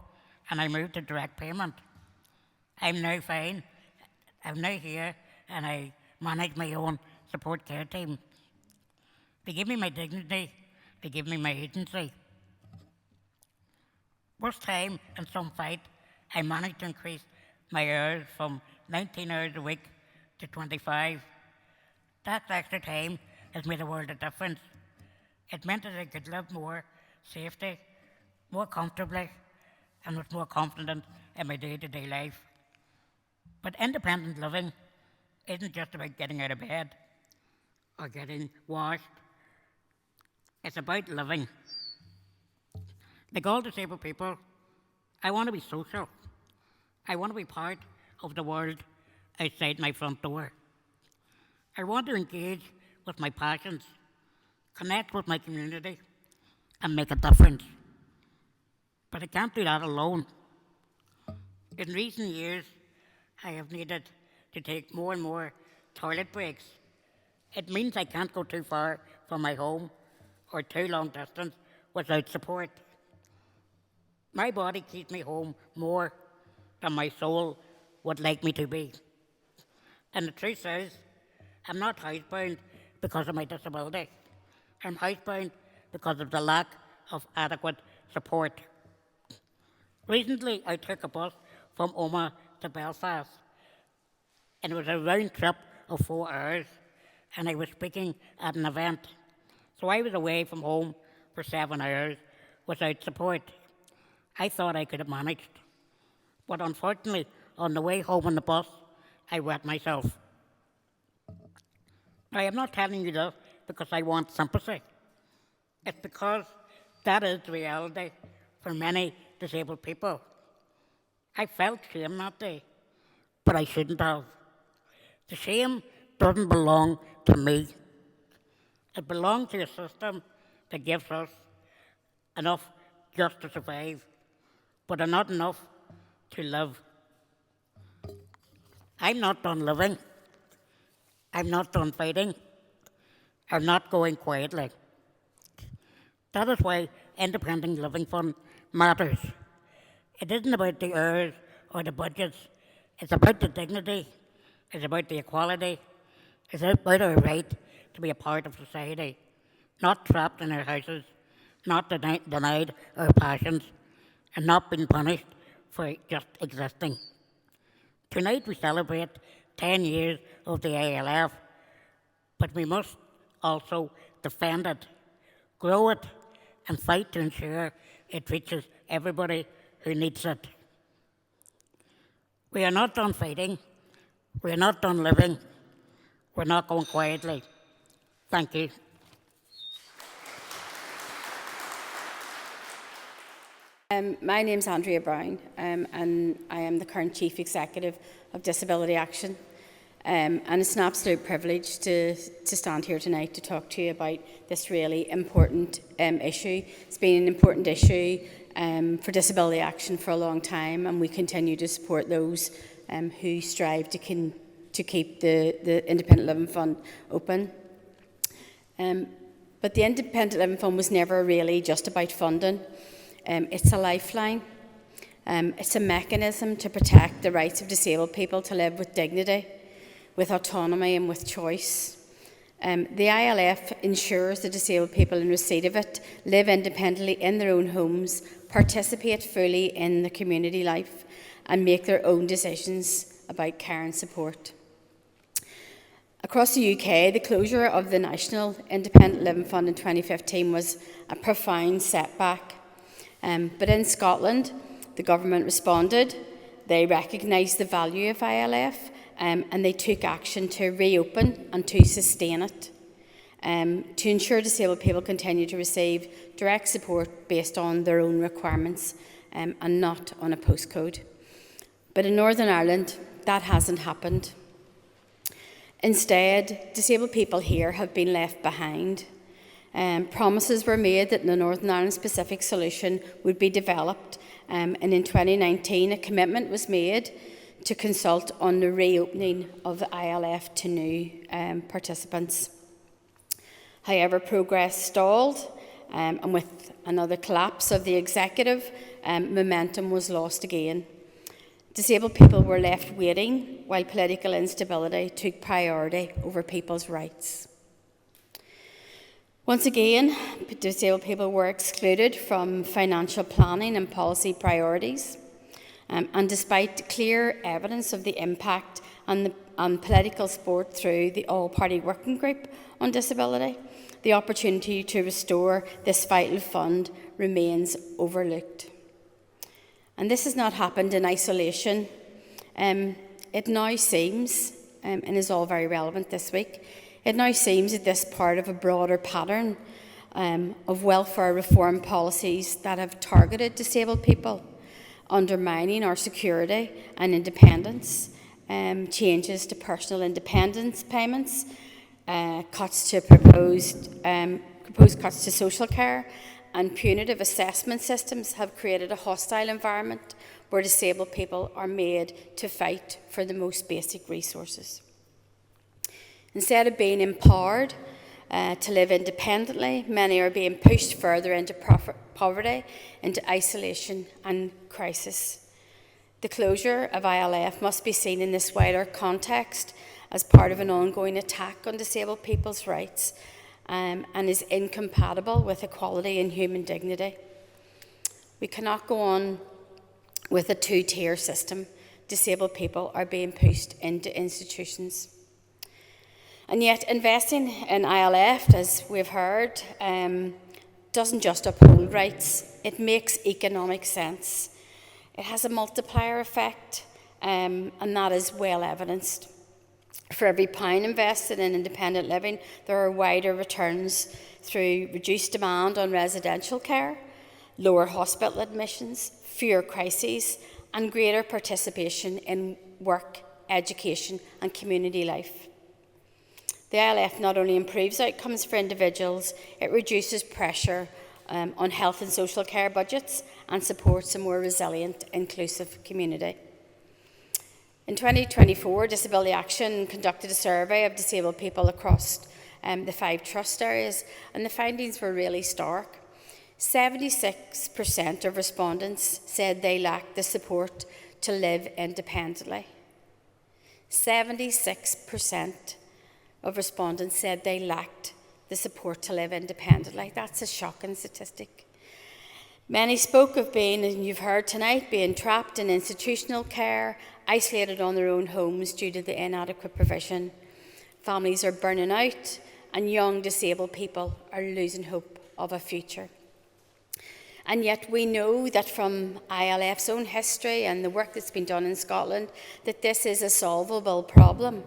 and I moved to direct payment. I'm now fine. I'm now here and I manage my own support care team. They give me my dignity, they give me my agency. With time and some fight, I managed to increase my hours from 19 hours a week to 25. That extra time has made a world of difference. It meant that I could live more safely, more comfortably, and with more confidence in my day-to-day life. But independent living isn't just about getting out of bed or getting washed. It's about living. Like all disabled people, I want to be social. I want to be part of the world outside my front door. I want to engage with my passions, connect with my community, and make a difference. But I can't do that alone. In recent years, I have needed to take more and more toilet breaks. It means I can't go too far from my home or too long distance without support. My body keeps me home more than my soul would like me to be. And the truth is, I'm not housebound because of my disability. I'm housebound because of the lack of adequate support. Recently, I took a bus from Omagh to Belfast, and it was a round trip of 4 hours, and I was speaking at an event. So I was away from home for 7 hours without support. I thought I could have managed. But unfortunately, on the way home on the bus, I wet myself. I am not telling you this because I want sympathy. It's because that is the reality for many disabled people. I felt shame that day, but I shouldn't have. The shame doesn't belong to me. It belongs to a system that gives us enough just to survive, but not enough to live. I'm not done living. I'm not done fighting. I'm not going quietly. That is why Independent Living Fund matters. It isn't about the hours or the budgets. It's about the dignity. It's about the equality. It's about our right to be a part of society, not trapped in our houses, not denied our passions, and not being punished for just existing. Tonight we celebrate 10 years of the ILF, but we must also defend it, grow it, and fight to ensure it reaches everybody who needs it. We are not done fighting. We are not done living. We're not going quietly. Thank you. My name's Andrea Brown, and I am the current Chief Executive of Disability Action. And it's an absolute privilege to stand here tonight to talk to you about this really important issue. It's been an important issue for Disability Action for a long time, and we continue to support those who strive to keep the Independent Living Fund open. But the Independent Living Fund was never really just about funding. It's a lifeline. It's a mechanism to protect the rights of disabled people to live with dignity, with autonomy and with choice. The ILF ensures that disabled people in receipt of it live independently in their own homes, participate fully in the community life, and make their own decisions about care and support. Across the UK, the closure of the National Independent Living Fund in 2015 was a profound setback. But in Scotland, the government responded. They recognised the value of ILF, and they took action to reopen and to sustain it, to ensure disabled people continue to receive direct support based on their own requirements and not on a postcode. But in Northern Ireland, that hasn't happened. Instead, disabled people here have been left behind. Promises were made that the Northern Ireland specific solution would be developed, and in 2019 a commitment was made to consult on the reopening of the ILF to new participants. However, progress stalled, and with another collapse of the executive, momentum was lost again. Disabled people were left waiting while political instability took priority over people's rights. Once again, disabled people were excluded from financial planning and policy priorities. And despite clear evidence of the impact and political support through the All-Party Working Group on Disability, the opportunity to restore this vital fund remains overlooked. And this has not happened in isolation. It now seems, and is all very relevant this week, it now seems that this is part of a broader pattern of welfare reform policies that have targeted disabled people, undermining our security and independence, changes to personal independence payments, proposed cuts to social care, and punitive assessment systems have created a hostile environment where disabled people are made to fight for the most basic resources. Instead of being empowered to live independently, many are being pushed further into poverty, into isolation and crisis. The closure of ILF must be seen in this wider context as part of an ongoing attack on disabled people's rights, and is incompatible with equality and human dignity. We cannot go on with a two-tier system. Disabled people are being pushed into institutions. And yet investing in ILF, as we've heard, doesn't just uphold rights, it makes economic sense. It has a multiplier effect, and that is well evidenced. For every pound invested in independent living, there are wider returns through reduced demand on residential care, lower hospital admissions, fewer crises, and greater participation in work, education, and community life. The ILF not only improves outcomes for individuals, it reduces pressure on health and social care budgets and supports a more resilient, inclusive community. In 2024, Disability Action conducted a survey of disabled people across the 5 trust areas, and the findings were really stark. 76% of respondents said they lacked the support to live independently. 76% of respondents said they lacked the support to live independently. That's a shocking statistic. Many spoke of being, and you've heard tonight, being trapped in institutional care, isolated on their own homes due to the inadequate provision. Families are burning out, and young disabled people are losing hope of a future. And yet we know that from ILF's own history and the work that's been done in Scotland, that this is a solvable problem.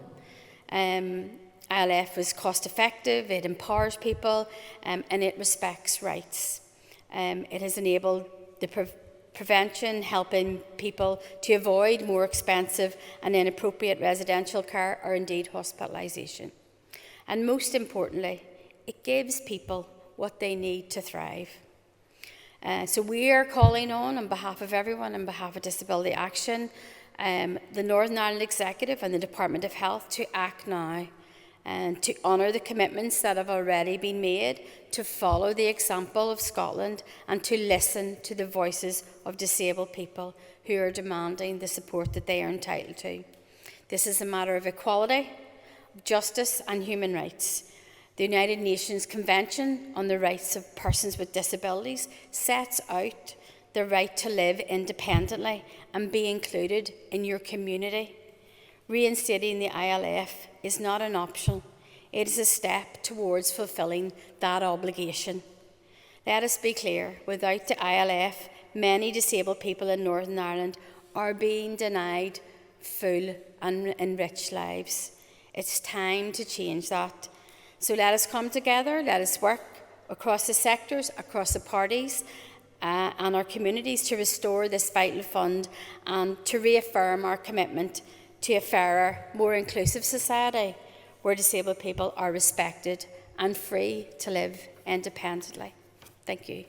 ILF is cost effective, it empowers people, and it respects rights. It has enabled the prevention, helping people to avoid more expensive and inappropriate residential care or indeed hospitalisation. And most importantly, it gives people what they need to thrive. So we are calling on behalf of everyone, on behalf of Disability Action, the Northern Ireland Executive and the Department of Health to act now and to honour the commitments that have already been made, to follow the example of Scotland and to listen to the voices of disabled people who are demanding the support that they are entitled to. This is a matter of equality, justice and human rights. The United Nations Convention on the Rights of Persons with Disabilities sets out the right to live independently and be included in your community. Reinstating the ILF is not an option. It is a step towards fulfilling that obligation. Let us be clear, without the ILF, many disabled people in Northern Ireland are being denied full and enriched lives. It's time to change that. So let us come together, let us work across the sectors, across the parties and our communities to restore this vital fund and to reaffirm our commitment to a fairer, more inclusive society where disabled people are respected and free to live independently. Thank you.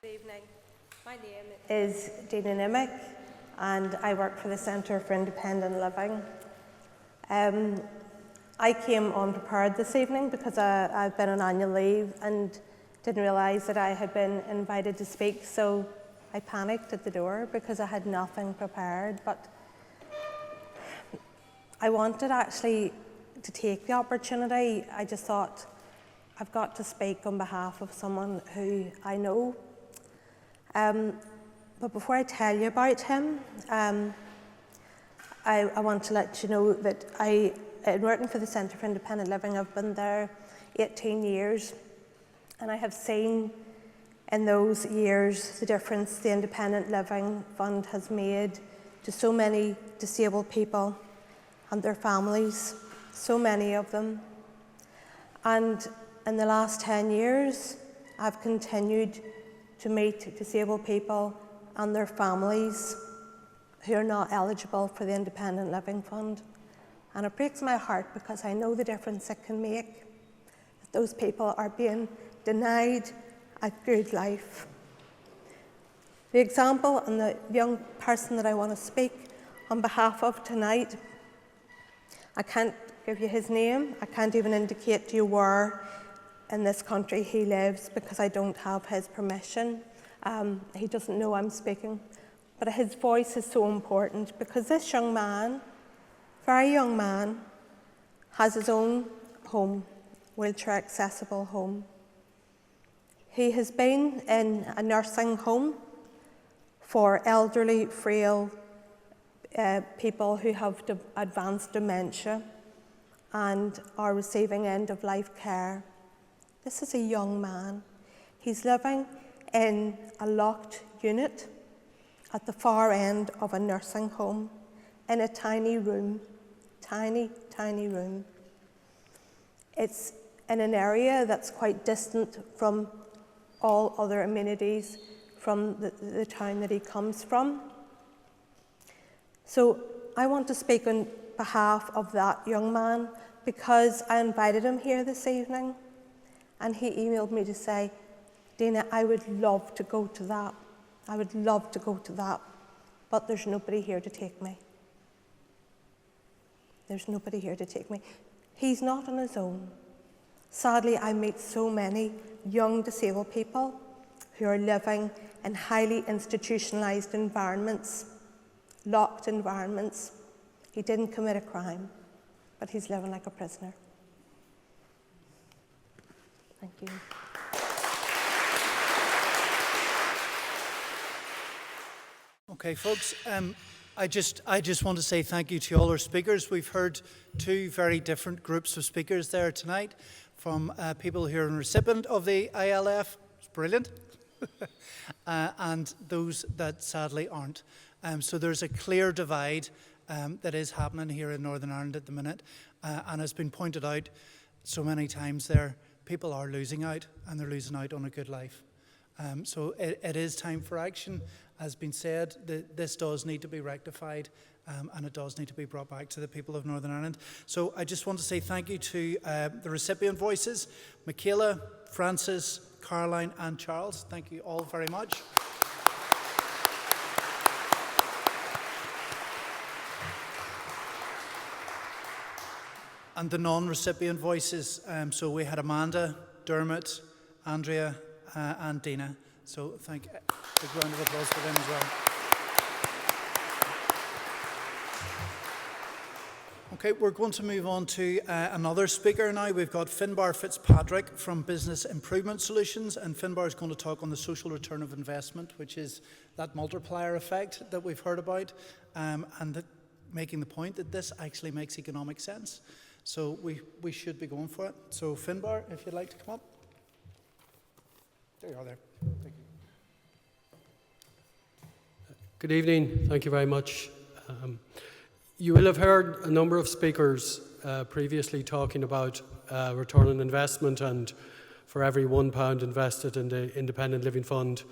Good evening. My name is Dina Nimick and I work for the Centre for Independent Living. I came unprepared this evening because I've been on annual leave and didn't realise that I had been invited to speak, so I panicked at the door because I had nothing prepared. But I wanted actually to take the opportunity. I just thought, I've got to speak on behalf of someone who I know. But before I tell you about him, I want to let you know that in working for the Centre for Independent Living, I've been there 18 years, and I have seen in those years the difference the Independent Living Fund has made to so many disabled people and their families, so many of them. And in the last 10 years, I've continued to meet disabled people and their families who are not eligible for the Independent Living Fund. And it breaks my heart because I know the difference it can make. That those people are being denied a good life. The example and the young person that I want to speak on behalf of tonight, I can't give you his name, I can't even indicate to you where in this country he lives because I don't have his permission. He doesn't know I'm speaking. But his voice is so important because this young man, very young man, has his own home, wheelchair accessible home. He has been in a nursing home for elderly, frail people who have advanced dementia and are receiving end-of-life care. This is a young man. He's living in a locked unit at the far end of a nursing home in a tiny room, tiny room. It's in an area that's quite distant from all other amenities from the town that he comes from. So I want to speak on behalf of that young man because I invited him here this evening and he emailed me to say, Dana, I would love to go to that. I would love to go to that, but there's nobody here to take me. There's nobody here to take me. He's not on his own. Sadly, I meet so many young disabled people who are living in highly institutionalised environments, locked environments. He didn't commit a crime, but he's living like a prisoner. Thank you. Okay, folks, I just want to say thank you to all our speakers. We've heard two very different groups of speakers there tonight, from people who are a recipient of the ILF, it's brilliant, and those that sadly aren't. So there's a clear divide that is happening here in Northern Ireland at the minute, and has been pointed out so many times there, people are losing out, and they're losing out on a good life. So it is time for action. As been said, this does need to be rectified, and it does need to be brought back to the people of Northern Ireland. So I just want to say thank you to the recipient voices, Michaela, Francis, Caroline and Charles. Thank you all very much. And the non-recipient voices, so we had Amanda, Dermot, Andrea and Dina. So thank a big round of applause for them as well. Okay, we're going to move on to another speaker now. We've got Finbar Fitzpatrick from Business Improvement Solutions, and Finbar is going to talk on the social return of investment, which is that multiplier effect that we've heard about, and making the point that this actually makes economic sense. So we should be going for it. So Finbar, if you'd like to come up. There you are there. Thank you. Good evening. Thank you very much. You will have heard a number of speakers previously talking about return on investment, and for every £1 invested in the Independent Living Fund,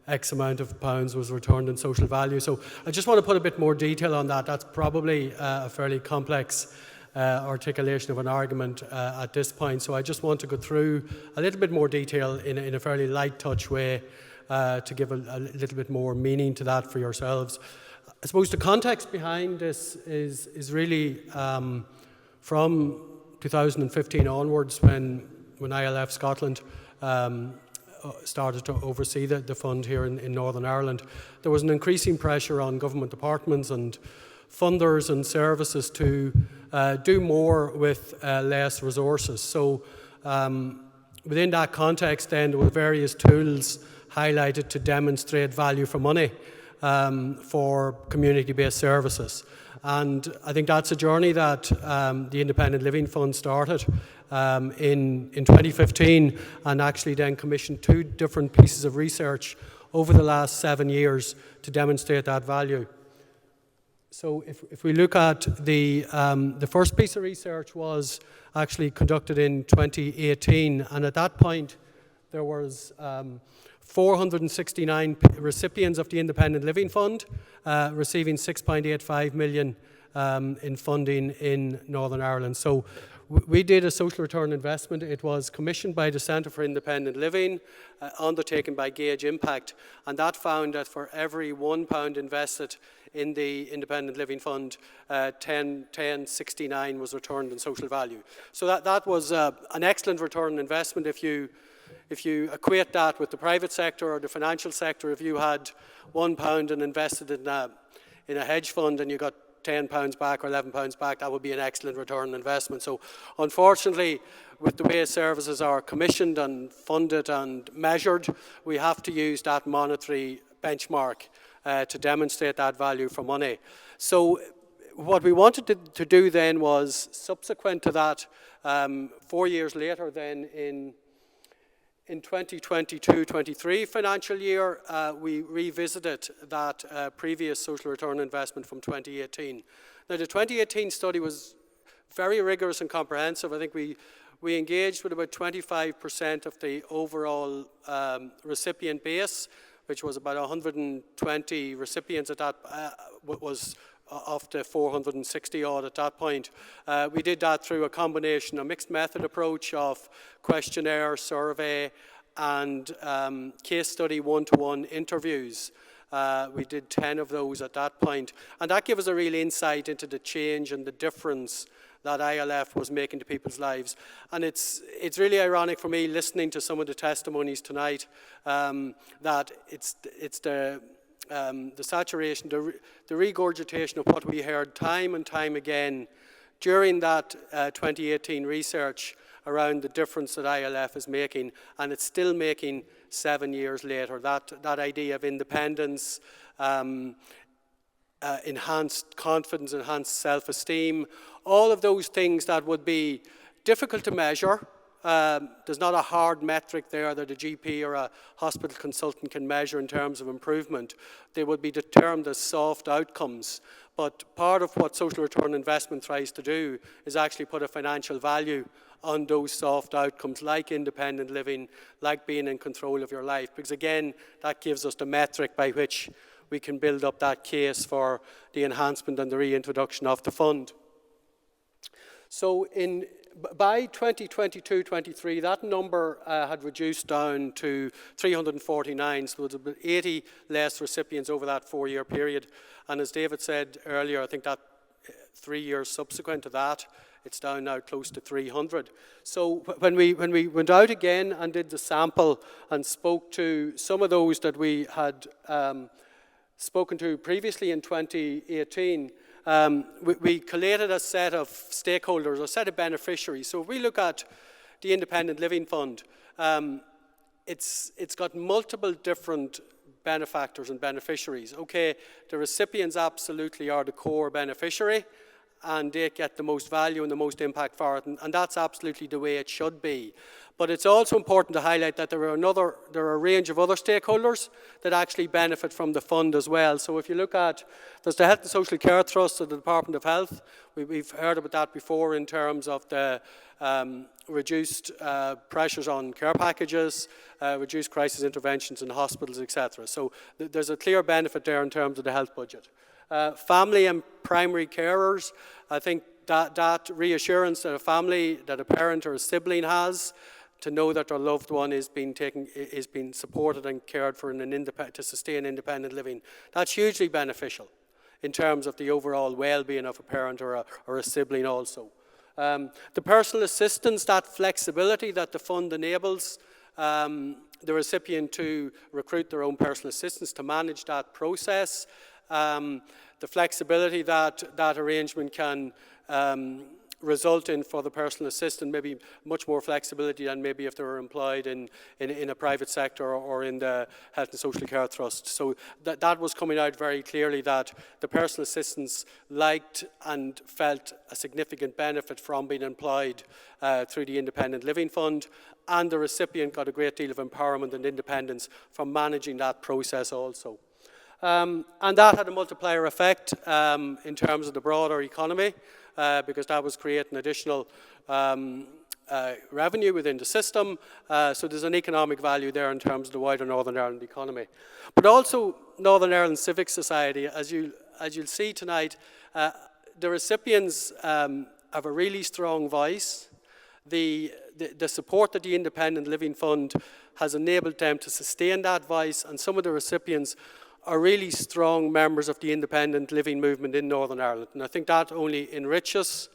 X amount of pounds was returned in social value. So I just want to put a bit more detail on that. That's probably a fairly complex articulation of an argument at this point. So I just want to go through a little bit more detail in a fairly light touch way to give a little bit more meaning to that for yourselves. I suppose the context behind this is really from 2015 onwards, when ILF Scotland started to oversee the fund here in Northern Ireland. There was an increasing pressure on government departments and funders and services to do more with less resources. So within that context then, there were various tools highlighted to demonstrate value for money for community-based services. And I think that's a journey that the Independent Living Fund started in 2015, and actually then commissioned 2 different pieces of research over the last 7 years to demonstrate that value. So if we look at the first piece of research was actually conducted in 2018, and at that point there was 469 recipients of the Independent Living Fund receiving 6.85 million in funding in Northern Ireland. So we did a social return investment. It was commissioned by the Centre for Independent Living, undertaken by Gauge Impact, and that found that for every £1 invested in the Independent Living Fund, 10.69 was returned in social value. So that was an excellent return on investment. If you equate that with the private sector or the financial sector, if you had £1 and invested in a hedge fund and you got £10 back or £11 back, that would be an excellent return on investment. So unfortunately, with the way services are commissioned and funded and measured, we have to use that monetary benchmark to demonstrate that value for money. So what we wanted to do then was, subsequent to that, 4 years later then in 2022-23 financial year, we revisited that previous social return investment from 2018. Now, the 2018 study was very rigorous and comprehensive. I think we engaged with about 25% of the overall recipient base, which was about 120 recipients at that, was of the 460 odd at that point. We did that through a combination, a mixed method approach of questionnaire, survey, and case study one-to-one interviews. We did 10 of those at that point, and that gave us a real insight into the change and the difference that ILF was making to people's lives. And it's really ironic for me, listening to some of the testimonies tonight, that it's the saturation, the regurgitation of what we heard time and time again during that 2018 research around the difference that ILF is making, and it's still making 7 years later. That idea of independence, enhanced confidence, enhanced self-esteem, all of those things that would be difficult to measure. There's not a hard metric there that a GP or a hospital consultant can measure in terms of improvement. They would be determined as soft outcomes. But part of what social return investment tries to do is actually put a financial value on those soft outcomes, like independent living, like being in control of your life. Because again, that gives us the metric by which we can build up that case for the enhancement and the reintroduction of the fund. So by 2022-23, that number had reduced down to 349, so there's about 80 less recipients over that 4-year period. And as David said earlier, I think that 3 years subsequent to that, it's down now close to 300. So when we went out again and did the sample and spoke to some of those that we had spoken to previously in 2018, we collated a set of stakeholders, a set of beneficiaries. So if we look at the Independent Living Fund, it's got multiple different benefactors and beneficiaries. Okay, the recipients absolutely are the core beneficiary, and they get the most value and the most impact for it, and that's absolutely the way it should be. But it's also important to highlight that there are a range of other stakeholders that actually benefit from the fund as well. So if you look at, there's the Health and Social Care Trust of the Department of Health. We've heard about that before in terms of the reduced pressures on care packages, reduced crisis interventions in hospitals, etc. So there's a clear benefit there in terms of the health budget. Family and primary carers, I think that reassurance that a family, that a parent or a sibling has to know that their loved one is being supported and cared for to sustain independent living, that's hugely beneficial in terms of the overall well-being of a parent or a sibling also. The personal assistance, that flexibility that the fund enables the recipient to recruit their own personal assistants to manage that process. The flexibility that arrangement can result in, for the personal assistant, maybe much more flexibility than maybe if they were employed in a private sector or in the Health and Social Care Trust. So that was coming out very clearly, that the personal assistants liked and felt a significant benefit from being employed through the Independent Living Fund, and the recipient got a great deal of empowerment and independence from managing that process also. And that had a multiplier effect in terms of the broader economy, because that was creating additional revenue within the system. So there's an economic value there in terms of the wider Northern Ireland economy. But also Northern Ireland Civic Society, as you'll see tonight, the recipients have a really strong voice. The support that the Independent Living Fund has enabled them to sustain that voice, and some of the recipients are really strong members of the independent living movement in Northern Ireland. And I think that only enriches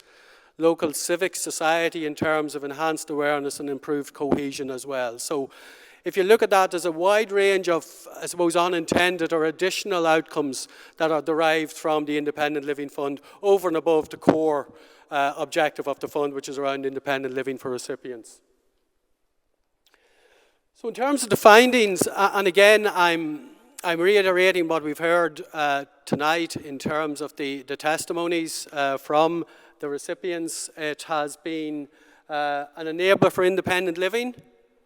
local civic society in terms of enhanced awareness and improved cohesion as well. So if you look at that, there's a wide range of, I suppose, unintended or additional outcomes that are derived from the Independent Living Fund over and above the core objective of the fund, which is around independent living for recipients. So in terms of the findings, and again, I'm reiterating what we've heard tonight in terms of the testimonies from the recipients. It has been an enabler for independent living.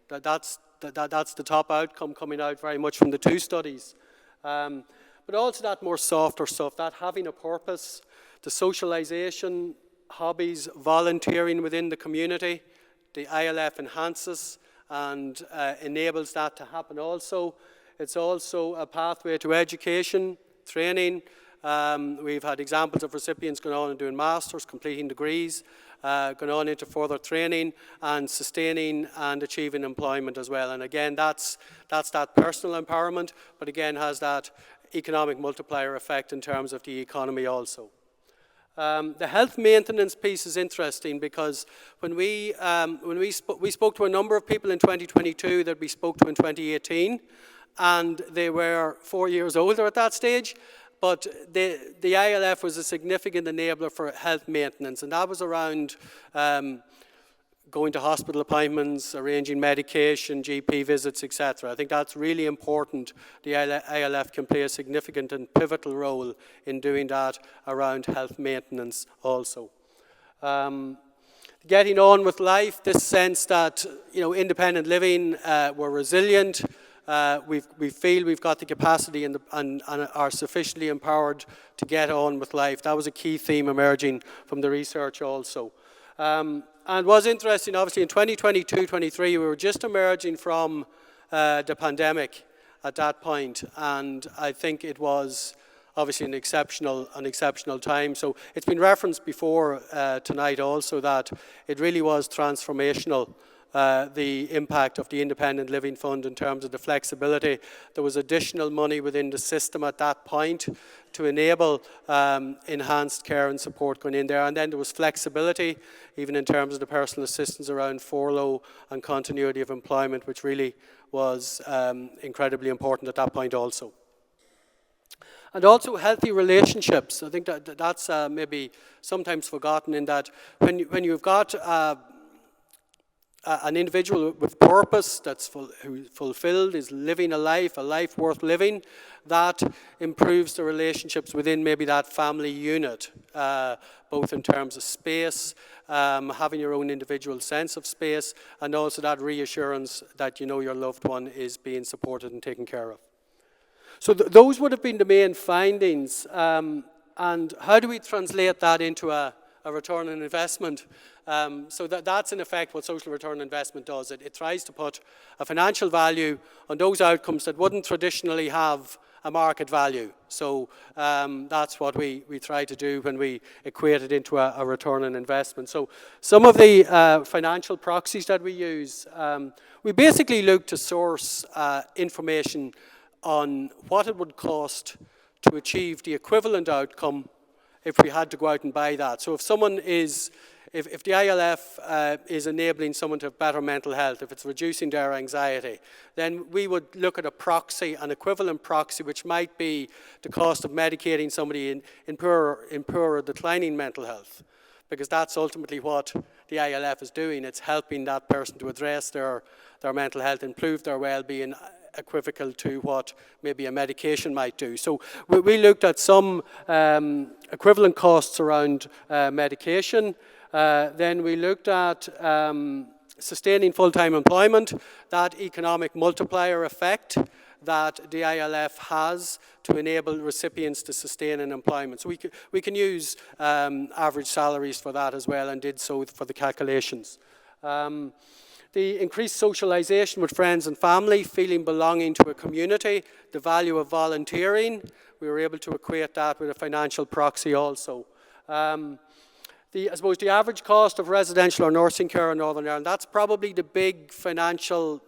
That's the top outcome coming out very much from the two studies. But also that more softer stuff, that having a purpose, the socialisation, hobbies, volunteering within the community. The ILF enhances and enables that to happen also. It's also a pathway to education, training. We've had examples of recipients going on and doing masters, completing degrees, going on into further training and sustaining and achieving employment as well. And again, that's that personal empowerment, but again has that economic multiplier effect in terms of the economy also. The health maintenance piece is interesting because when we spoke to a number of people in 2022 that we spoke to in 2018, and they were 4 years older at that stage, but the ILF was a significant enabler for health maintenance, and that was around going to hospital appointments, arranging medication, GP visits, etc. I think that's really important. The ILF can play a significant and pivotal role in doing that around health maintenance also. Getting on with life, this sense that independent living, we're resilient, we feel we've got the capacity and are sufficiently empowered to get on with life. That was a key theme emerging from the research also. And was interesting, obviously, in 2022-23, we were just emerging from the pandemic at that point, and I think it was obviously an exceptional time. So it's been referenced before tonight also that it really was transformational. The impact of the Independent Living Fund in terms of the flexibility. There was additional money within the system at that point to enable enhanced care and support going in there. And then there was flexibility, even in terms of the personal assistance around furlough and continuity of employment, which really was incredibly important at that point also. And also healthy relationships. I think that's maybe sometimes forgotten in that when you've got an individual with purpose that's fulfilled, is living a life worth living, that improves the relationships within maybe that family unit, both in terms of space, having your own individual sense of space, and also that reassurance that your loved one is being supported and taken care of. So those would have been the main findings. And how do we translate that into a return on investment? So that's in effect what social return on investment does. It tries to put a financial value on those outcomes that wouldn't traditionally have a market value. So that's what we try to do when we equate it into a return on investment. So some of the financial proxies that we use, we basically look to source information on what it would cost to achieve the equivalent outcome if we had to go out and buy that. So if someone is, if the ILF is enabling someone to have better mental health, if it's reducing their anxiety, then we would look at a proxy, an equivalent proxy, which might be the cost of medicating somebody in poorer declining mental health. because that's ultimately what the ILF is doing. It's helping that person to address their mental health, improve their well-being, equivocal to what maybe a medication might do. So we looked at some equivalent costs around medication. Then we looked at sustaining full-time employment, that economic multiplier effect that the ILF has to enable recipients to sustain an employment. So we can use average salaries for that as well, and did so for the calculations. The increased socialisation with friends and family, feeling belonging to a community, the value of volunteering, we were able to equate that with a financial proxy also. I suppose the average cost of residential or nursing care in Northern Ireland, that's probably the big financial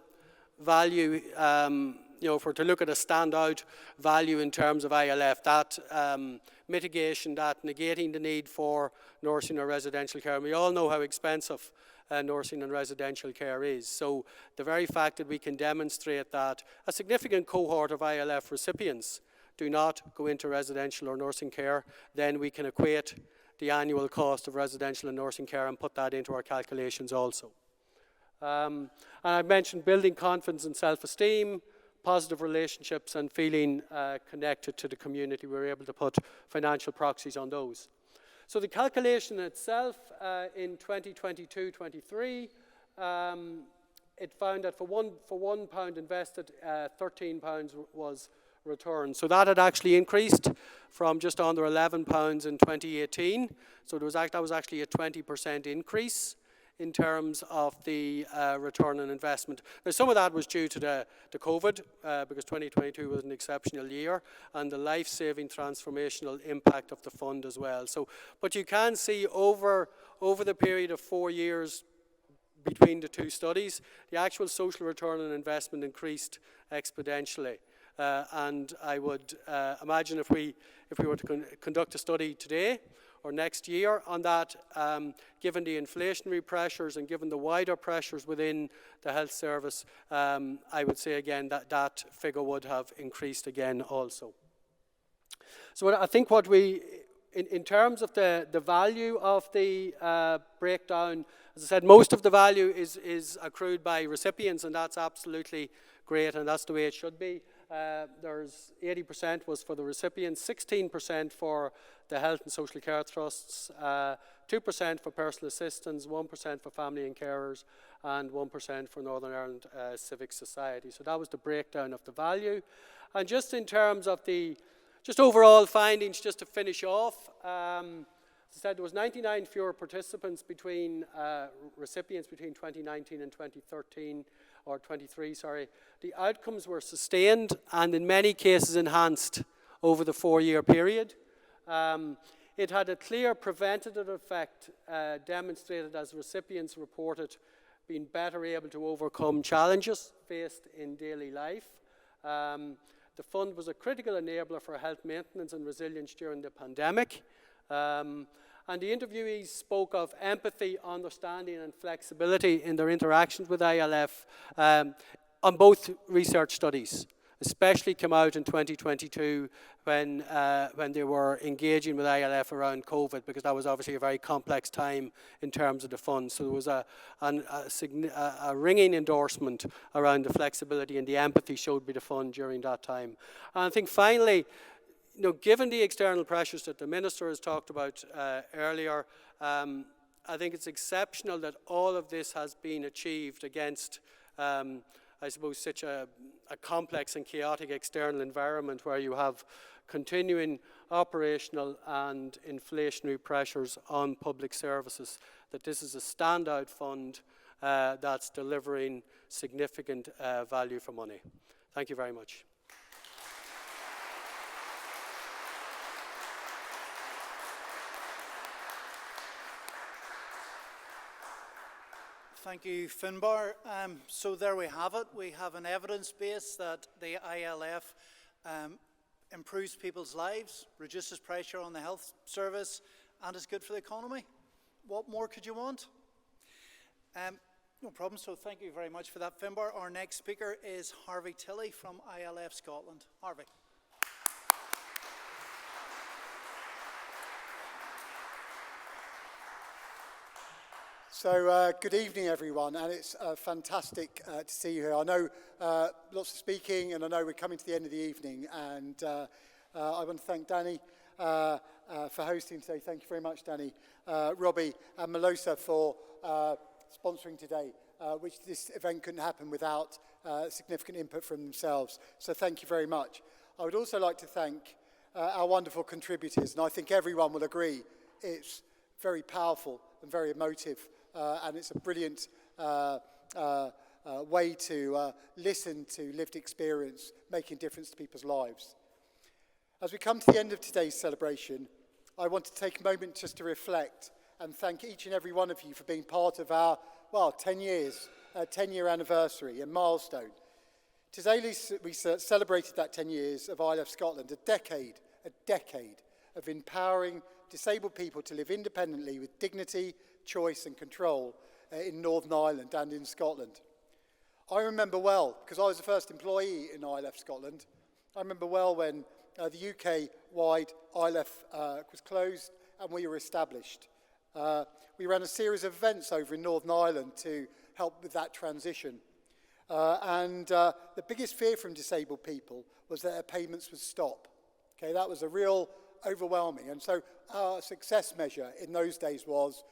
value, if we're to look at a standout value in terms of ILF, that mitigation, that negating the need for nursing or residential care. And we all know how expensive nursing and residential care is. So the very fact that we can demonstrate that a significant cohort of ILF recipients do not go into residential or nursing care, then we can equate the annual cost of residential and nursing care and put that into our calculations also. And I mentioned building confidence and self-esteem, positive relationships and feeling connected to the community. We were able to put financial proxies on those. So the calculation itself in 2022-23, it found that for £1 invested, £13 was returned. So that had actually increased from just under £11 in 2018. So that was actually a 20% increase in terms of the return on investment. Now, some of that was due to the COVID, because 2022 was an exceptional year, and the life-saving transformational impact of the fund as well. So, but you can see over the period of 4 years between the two studies, the actual social return on investment increased exponentially. And I would imagine if we were to conduct a study today or next year on that, given the inflationary pressures and given the wider pressures within the health service, I would say again that figure would have increased again also. So I think what in terms of the value of the breakdown, as I said, most of the value is accrued by recipients, and that's absolutely great, and that's the way it should be. There's 80% was for the recipients, 16% for the health and social care trusts, 2% for personal assistants, 1% for family and carers, and 1% for Northern Ireland Civic Society. So that was the breakdown of the value. And just in terms of the overall findings, just to finish off, as I said, there was 99 fewer participants between recipients between 2019 and 2013. Or 23, sorry. The outcomes were sustained and in many cases enhanced over the 4-year period. It had a clear preventative effect demonstrated as recipients reported being better able to overcome challenges faced in daily life. The fund was a critical enabler for health maintenance and resilience during the pandemic. And the interviewees spoke of empathy, understanding and flexibility in their interactions with ILF on both research studies, especially came out in 2022 when they were engaging with ILF around COVID, because that was obviously a very complex time in terms of the fund. So there was a ringing endorsement around the flexibility and the empathy showed by the fund during that time. And I think finally, given the external pressures that the Minister has talked about earlier, I think it's exceptional that all of this has been achieved against, I suppose, such a complex and chaotic external environment where you have continuing operational and inflationary pressures on public services, that this is a standout fund that's delivering significant value for money. Thank you very much. Thank you, Finbar. So there we have it. We have an evidence base that the ILF improves people's lives, reduces pressure on the health service, and is good for the economy. What more could you want? No problem. So thank you very much for that, Finbar. Our next speaker is Harvey Tilley from ILF Scotland. Harvey. Good evening, everyone, and it's fantastic to see you here. I know lots of speaking, and I know we're coming to the end of the evening, and I want to thank Danny for hosting today. Thank you very much, Danny. Robbie and Melosa for sponsoring today, which this event couldn't happen without significant input from themselves. So thank you very much. I would also like to thank our wonderful contributors, and I think everyone will agree it's very powerful and very emotive, and it's a brilliant way to listen to lived experience, making a difference to people's lives. As we come to the end of today's celebration, I want to take a moment just to reflect and thank each and every one of you for being part of our, 10-year anniversary and milestone. Today we celebrated that 10 years of ILF Scotland, a decade of empowering disabled people to live independently with dignity, choice and control in Northern Ireland and in Scotland. I remember well, because I was the first employee in ILF Scotland, I remember well when the UK-wide ILF was closed and we were established. We ran a series of events over in Northern Ireland to help with that transition. And the biggest fear from disabled people was that their payments would stop. Okay, that was a real overwhelming. And so our success measure in those days was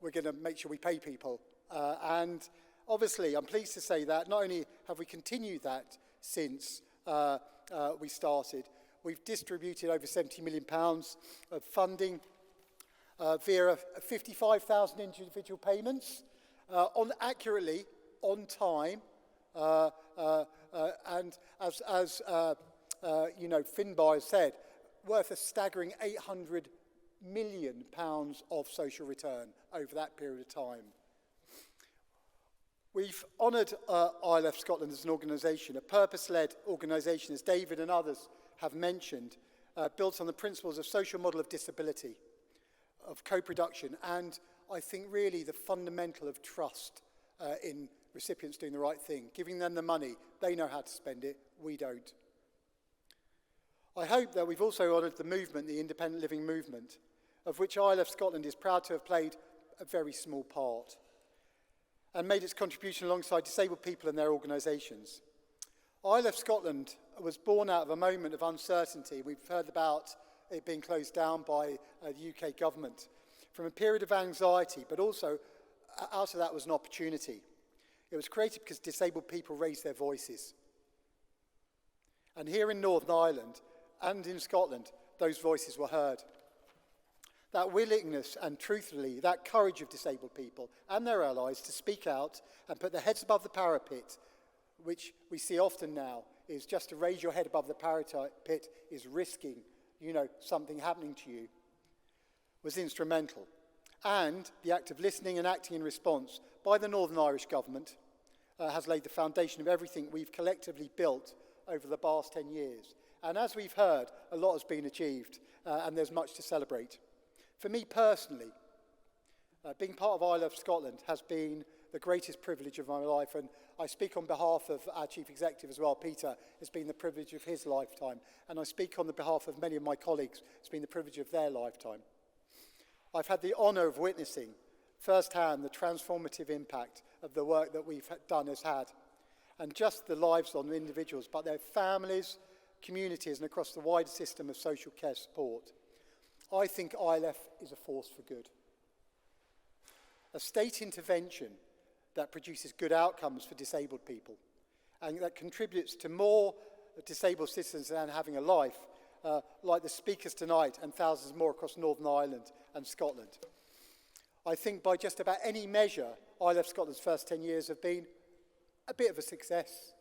we're going to make sure we pay people. And obviously, I'm pleased to say that not only have we continued that since we started, we've distributed over £70 million of funding via 55,000 individual payments, accurately, on time, and as Finbar said, worth a staggering £800 million of social return over that period of time. We've honoured ILF Scotland as an organisation, a purpose-led organisation, as David and others have mentioned, built on the principles of social model of disability, of co-production, and I think really the fundamental of trust in recipients doing the right thing, giving them the money, they know how to spend it, we don't. I hope that we've also honoured the movement, the independent living movement, of which ILF Scotland is proud to have played a very small part and made its contribution alongside disabled people and their organisations. ILF Scotland was born out of a moment of uncertainty. We've heard about it being closed down by the UK government, from a period of anxiety, but also out of that was an opportunity. It was created because disabled people raised their voices. And here in Northern Ireland and in Scotland, those voices were heard. That willingness and truthfully, that courage of disabled people and their allies to speak out and put their heads above the parapet, which we see often now, is just to raise your head above the parapet is risking, something happening to you, was instrumental. And the act of listening and acting in response by the Northern Irish government has laid the foundation of everything we've collectively built over the past 10 years. And as we've heard, a lot has been achieved, and there's much to celebrate. For me personally, being part of ILF Scotland has been the greatest privilege of my life, and I speak on behalf of our Chief Executive as well, Peter. It's been the privilege of his lifetime, and I speak on the behalf of many of my colleagues. It's been the privilege of their lifetime. I've had the honour of witnessing firsthand the transformative impact of the work that we've done has had, and just the lives of individuals, but their families, communities, and across the wider system of social care support. I think ILF is a force for good. A state intervention that produces good outcomes for disabled people and that contributes to more disabled citizens than having a life, like the speakers tonight and thousands more across Northern Ireland and Scotland. I think by just about any measure, ILF Scotland's first 10 years have been a bit of a success.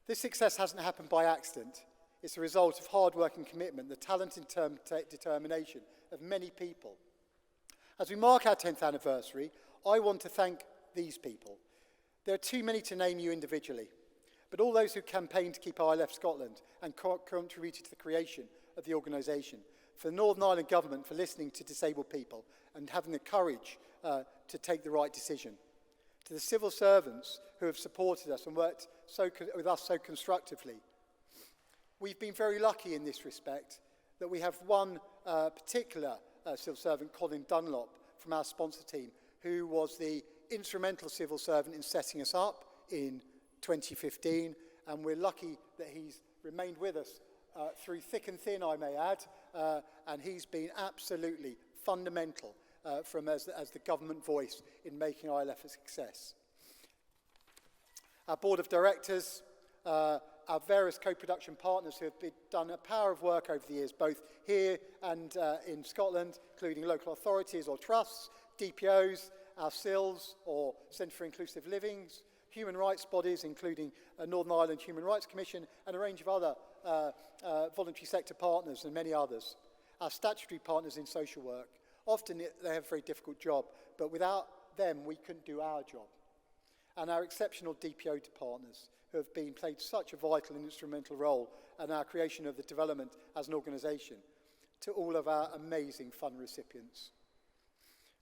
This success hasn't happened by accident. It's a result of hard work and commitment, the talent and determination of many people. As we mark our 10th anniversary, I want to thank these people. There are too many to name you individually, but all those who campaigned to keep ILF Scotland and contributed to the creation of the organisation, for the Northern Ireland Government for listening to disabled people and having the courage to take the right decision, to the civil servants who have supported us and worked with us so constructively. We've been very lucky in this respect that we have one particular civil servant, Colin Dunlop, from our sponsor team, who was the instrumental civil servant in setting us up in 2015, and we're lucky that he's remained with us through thick and thin, I may add, and he's been absolutely fundamental as the government voice in making ILF a success. Our board of directors, our various co-production partners who have done a power of work over the years, both here and in Scotland, including local authorities or trusts, DPOs, our CILs or Centre for Inclusive Livings, human rights bodies, including Northern Ireland Human Rights Commission, and a range of other voluntary sector partners and many others. Our statutory partners in social work. Often they have a very difficult job, but without them we couldn't do our job. And our exceptional DPO partners who have played such a vital and instrumental role in our creation of the development as an organisation, to all of our amazing fund recipients,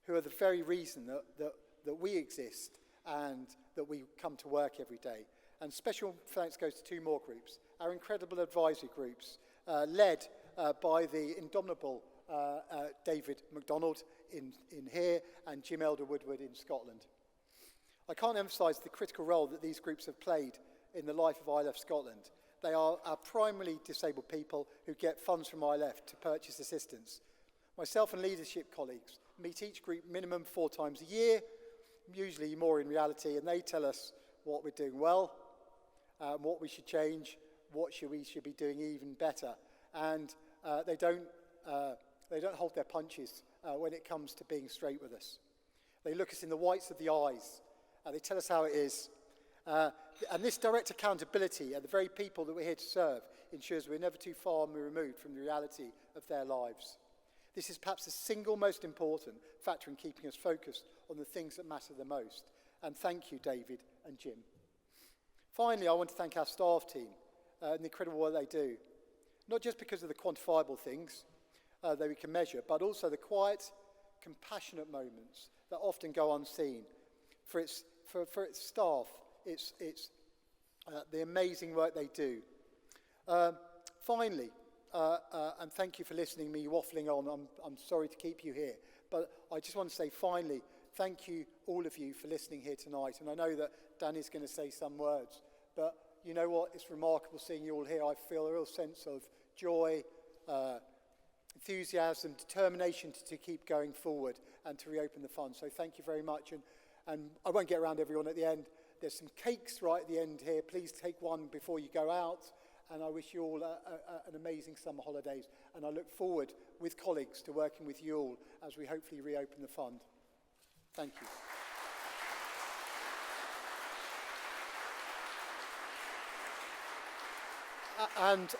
who are the very reason that we exist and that we come to work every day. And special thanks goes to two more groups, our incredible advisory groups, led by the indomitable David MacDonald in here and Jim Elder-Woodward in Scotland. I can't emphasise the critical role that these groups have played in the life of ILF Scotland. They are our primarily disabled people who get funds from ILF to purchase assistance. Myself and leadership colleagues meet each group minimum 4 times a year, usually more in reality, and they tell us what we're doing well, what we should change, what we should be doing even better. And they don't hold their punches when it comes to being straight with us. They look us in the whites of the eyes. They tell us how it is. And this direct accountability and the very people that we're here to serve ensures we're never too far removed from the reality of their lives. This is perhaps the single most important factor in keeping us focused on the things that matter the most. And thank you, David and Jim. Finally, I want to thank our staff team and the incredible work they do. Not just because of the quantifiable things that we can measure, but also the quiet, compassionate moments that often go unseen. For its staff, it's the amazing work they do. Finally, and thank you for listening to me waffling on. I'm sorry to keep you here, but I just want to say finally, thank you, all of you, for listening here tonight. And I know that Danny's going to say some words, but you know what? It's remarkable seeing you all here. I feel a real sense of joy, enthusiasm, determination to keep going forward and to reopen the fund. So thank you very much. And I won't get around everyone at the end. There's some cakes right at the end here. Please take one before you go out. And I wish you all an amazing summer holidays. And I look forward, with colleagues, to working with you all as we hopefully reopen the fund. Thank you. And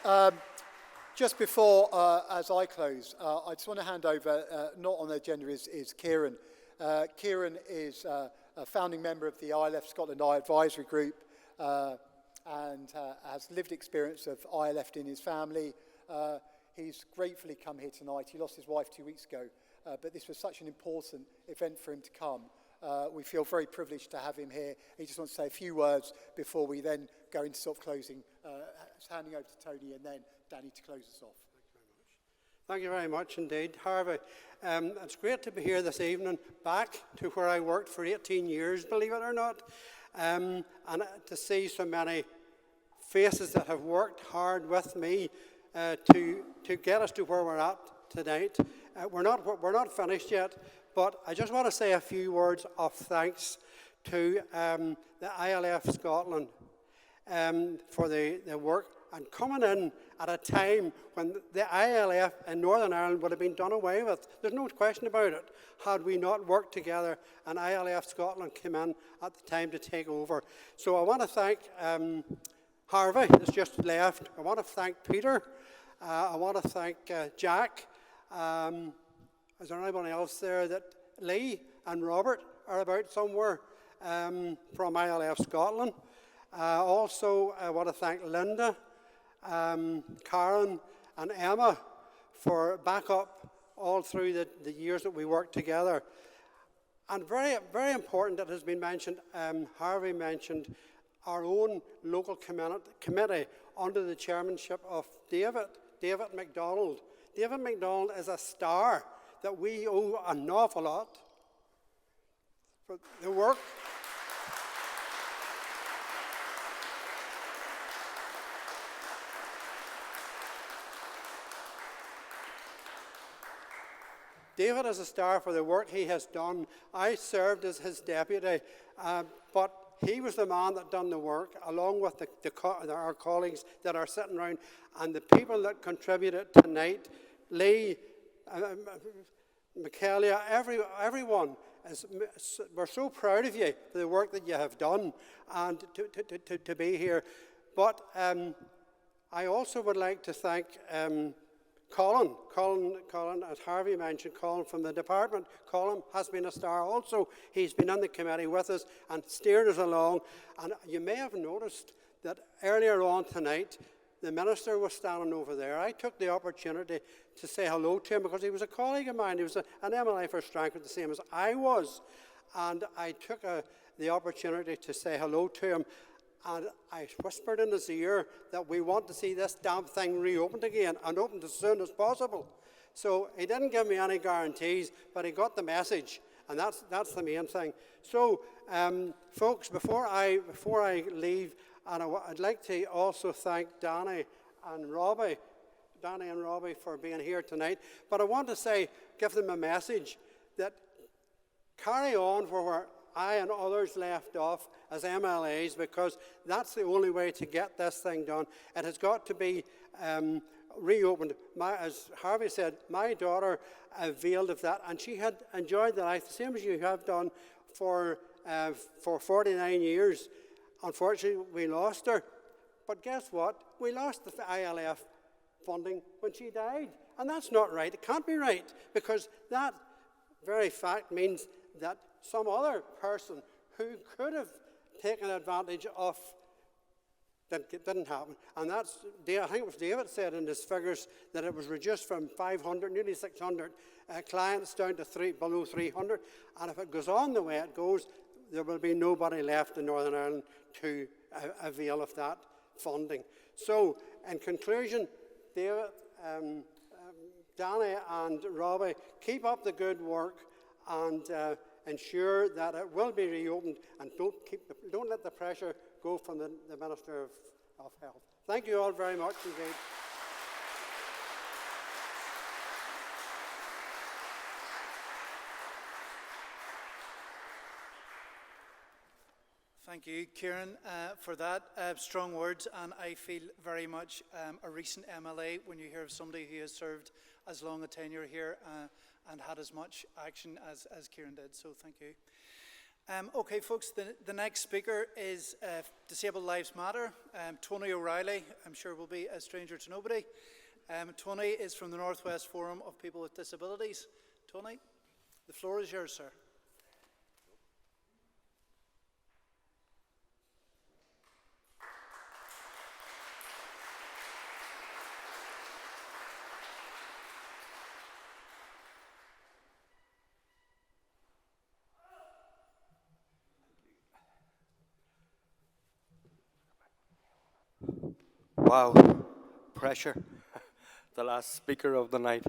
just before, as I close, I just want to hand over, not on the agenda is Kieran. Kieran is a founding member of the ILF Scotland Eye Advisory Group and has lived experience of ILF in his family. He's gratefully come here tonight. He lost his wife 2 weeks ago, but this was such an important event for him to come. We feel very privileged to have him here. He just wants to say a few words before we then go into sort of closing, handing over to Tony and then Danny to close us off. Thank you very much indeed, Harvey. It's great to be here this evening, back to where I worked for 18 years, believe it or not, and to see so many faces that have worked hard with me to get us to where we're at tonight. We're not finished yet, but I just want to say a few words of thanks to the ILF Scotland for the work and coming in at a time when the ILF in Northern Ireland would have been done away with. There's no question about it, had we not worked together and ILF Scotland came in at the time to take over. So I want to thank Harvey, that's just left. I want to thank Peter. I want to thank Jack. Is there anybody else there? That Lee and Robert are about somewhere from ILF Scotland. Also, I want to thank Linda, Karen and Emma for backup all through the years that we worked together. And very, very important, that has been mentioned, Harvey mentioned our own local committee under the chairmanship of David MacDonald. David MacDonald is a star that we owe an awful lot. for the work. David is a star for the work he has done. I served as his deputy, but he was the man that done the work, along with our colleagues that are sitting around, and the people that contributed tonight, Lee, Michaelia, everyone. We're so proud of you for the work that you have done and to be here. But I also would like to thank Colin, as Harvey mentioned, Colin from the department. Colin has been a star also. He's been on the committee with us and steered us along. And you may have noticed that earlier on tonight, the minister was standing over there. I took the opportunity to say hello to him because he was a colleague of mine. He was an MLA for Strangford, the same as I was. And I took the opportunity to say hello to him. And I whispered in his ear that we want to see this damn thing reopened again and opened as soon as possible. So he didn't give me any guarantees, but he got the message, and that's the main thing. So, folks, before I leave, and I'd like to also thank Danny and Robbie for being here tonight. But I want to give them a message that carry on where I and others left off as MLAs, because that's the only way to get this thing done. It has got to be reopened. As Harvey said, my daughter availed of that, and she had enjoyed the life, the same as you have done for 49 years. Unfortunately, we lost her. But guess what? We lost the ILF funding when she died. And that's not right. It can't be right, because that very fact means that some other person who could have taken advantage of that didn't happen. And I think it was David said in his figures that it was reduced from 500, nearly 600 clients down to below 300. And if it goes on the way it goes, there will be nobody left in Northern Ireland to avail of that funding. So, in conclusion, David, Danny and Robbie, keep up the good work and ensure that it will be reopened, and don't let the pressure go from the Minister of Health. Thank you all very much indeed. Thank you, Kieran, for that. Strong words, and I feel very much a recent MLA when you hear of somebody who has served as long a tenure here and had as much action as Kieran did, so thank you. Okay, folks, the next speaker is Disabled Lives Matter. Tony O'Reilly, I'm sure will be a stranger to nobody. Tony is from the North West Forum of People with Disabilities. Tony, the floor is yours, sir. Wow, pressure. The last speaker of the night.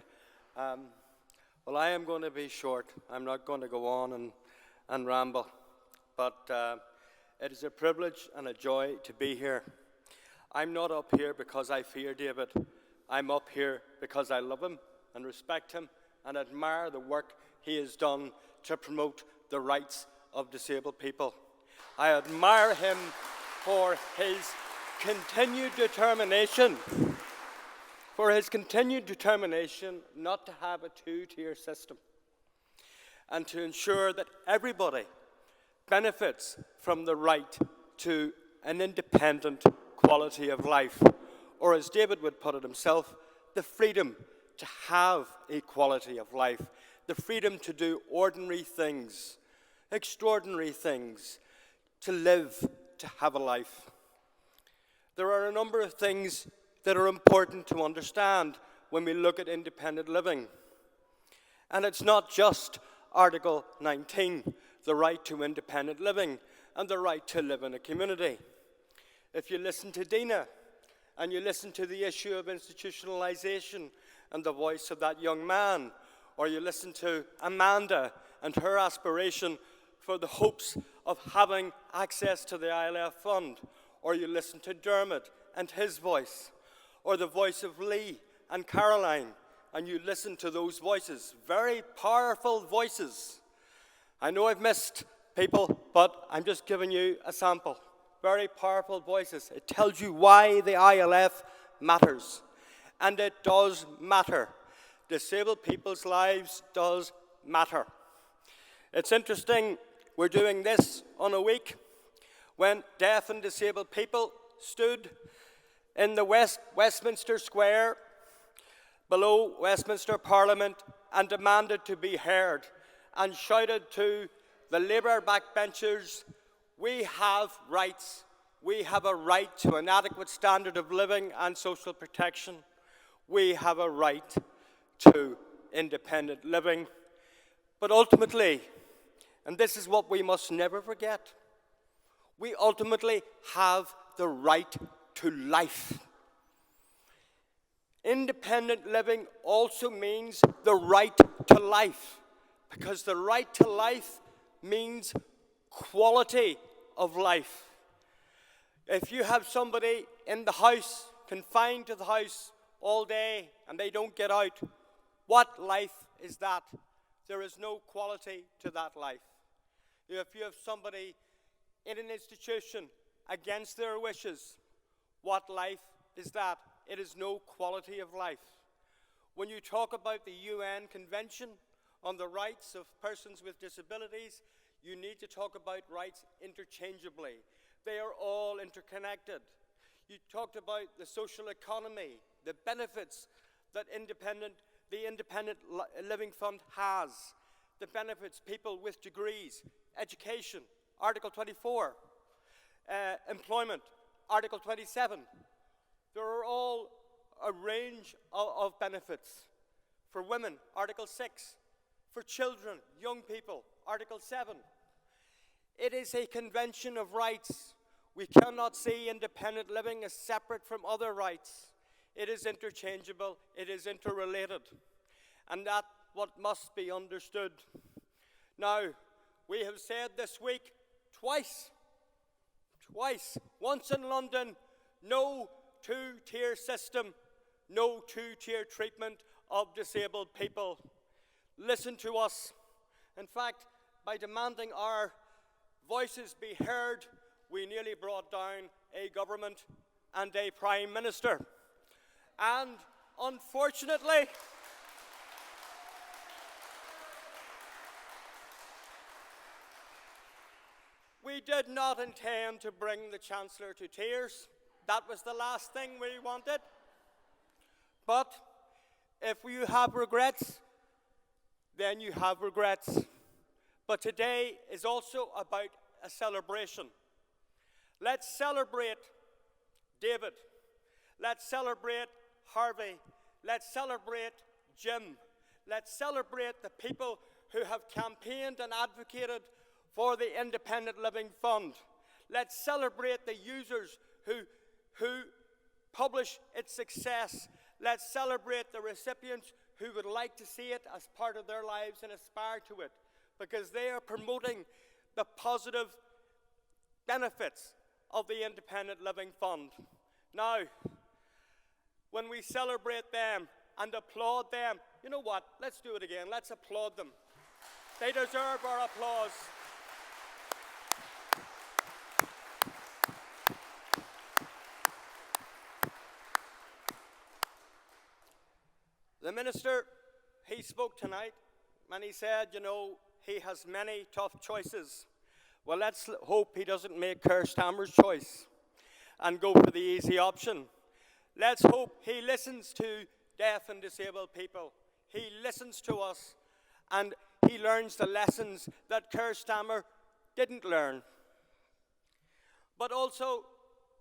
Well, I am going to be short. I'm not going to go on and ramble. But it is a privilege and a joy to be here. I'm not up here because I fear David. I'm up here because I love him and respect him and admire the work he has done to promote the rights of disabled people. I admire him for his continued determination not to have a two-tier system, and to ensure that everybody benefits from the right to an independent quality of life, or as David would put it himself, the freedom to have a quality of life, the freedom to do ordinary things, extraordinary things, to live, to have a life. There are a number of things that are important to understand when we look at independent living. And it's not just Article 19, the right to independent living and the right to live in a community. If you listen to Dina and you listen to the issue of institutionalisation and the voice of that young man, or you listen to Amanda and her aspiration for the hopes of having access to the ILF fund, or you listen to Dermot and his voice, or the voice of Lee and Caroline, and you listen to those voices, very powerful voices. I know I've missed people, but I'm just giving you a sample. Very powerful voices. It tells you why the ILF matters. And it does matter. Disabled people's lives does matter. It's interesting, we're doing this on a week when deaf and disabled people stood in the Westminster Square below Westminster Parliament and demanded to be heard and shouted to the Labour backbenchers, we have rights. We have a right to an adequate standard of living and social protection. We have a right to independent living. But ultimately, and this is what we must never forget, we ultimately have the right to life. Independent living also means the right to life, because the right to life means quality of life. If you have somebody in the house, confined to the house all day, and they don't get out, what life is that? There is no quality to that life. If you have somebody in an institution against their wishes, what life is that? It is no quality of life. When you talk about the UN Convention on the Rights of Persons with Disabilities, you need to talk about rights interchangeably. They are all interconnected. You talked about the social economy, the benefits that the Independent Living Fund has, the benefits people with degrees, education, Article 24, employment, Article 27. There are all a range of benefits. For women, Article 6. For children, young people, Article 7. It is a convention of rights. We cannot see independent living as separate from other rights. It is interchangeable, it is interrelated, and that's what must be understood. Now, we have said this week twice, once in London, no two-tier system, no two-tier treatment of disabled people. Listen to us. In fact, by demanding our voices be heard, we nearly brought down a government and a prime minister. And unfortunately, we did not intend to bring the Chancellor to tears. That was the last thing we wanted. But if you have regrets, then you have regrets. But today is also about a celebration. Let's celebrate David. Let's celebrate Harvey. Let's celebrate Jim. Let's celebrate the people who have campaigned and advocated for the Independent Living Fund. Let's celebrate the users who publish its success. Let's celebrate the recipients who would like to see it as part of their lives and aspire to it, because they are promoting the positive benefits of the Independent Living Fund. Now, when we celebrate them and applaud them, you know what? Let's do it again. Let's applaud them. They deserve our applause. The minister, he spoke tonight, and he said, you know, he has many tough choices. Well, let's hope he doesn't make Keir Starmer's choice and go for the easy option. Let's hope he listens to deaf and disabled people. He listens to us, and he learns the lessons that Keir Starmer didn't learn. But also,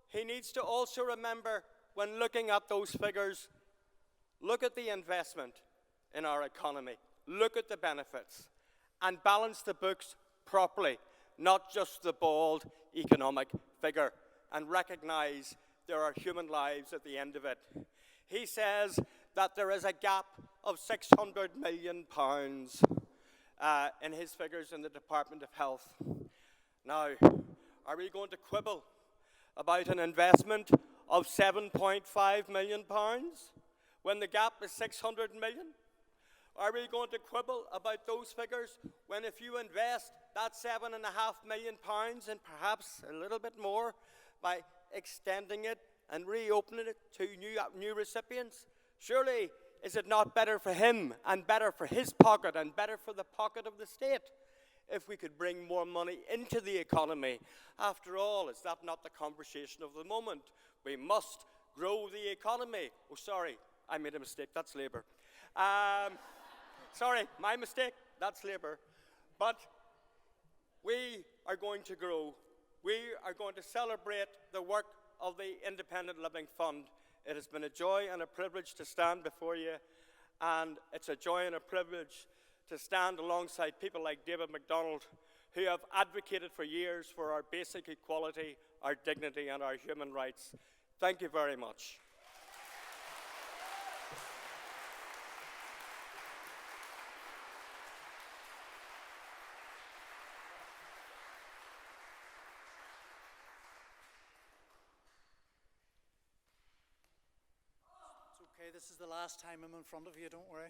he needs to also remember, when looking at those figures, look at the investment in our economy, look at the benefits, and balance the books properly, not just the bald economic figure, and recognize there are human lives at the end of it. He says that there is a gap of £600 million. in his figures in the Department of Health. Now, are we going to quibble about an investment of £7.5 million when the gap is 600 million? Are we going to quibble about those figures when if you invest that £7.5 million and perhaps a little bit more by extending it and reopening it to new recipients, surely is it not better for him and better for his pocket and better for the pocket of the state if we could bring more money into the economy? After all, is that not the conversation of the moment? We must grow the economy. Oh, sorry, I made a mistake. That's Labour. Sorry, my mistake. That's Labour. But we are going to grow. We are going to celebrate the work of the Independent Living Fund. It has been a joy and a privilege to stand before you, and it's a joy and a privilege to stand alongside people like David MacDonald, who have advocated for years for our basic equality, our dignity, and our human rights. Thank you very much. Okay, this is the last time I'm in front of you, don't worry.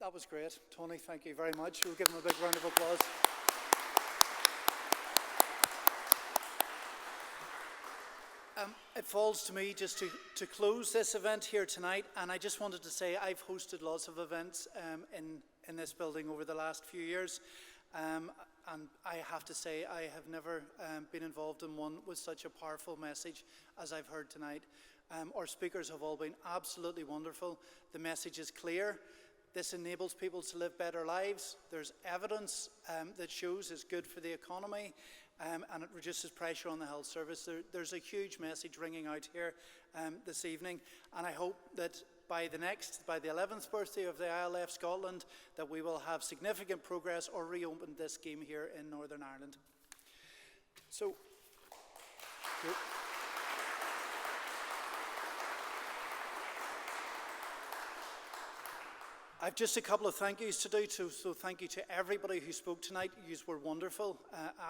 That was great. Tony, thank you very much. We'll give him a big round of applause. It falls to me just to close this event here tonight, and I just wanted to say I've hosted lots of events in this building over the last few years, and I have to say I have never been involved in one with such a powerful message as I've heard tonight. Our speakers have all been absolutely wonderful. The message is clear. This enables people to live better lives. There's evidence that shows it's good for the economy, and it reduces pressure on the health service. There's a huge message ringing out here this evening, and I hope that by the 11th birthday of the ILF Scotland, that we will have significant progress or reopen this scheme here in Northern Ireland. So. I've just a couple of thank yous to do, so thank you to everybody who spoke tonight. You were wonderful,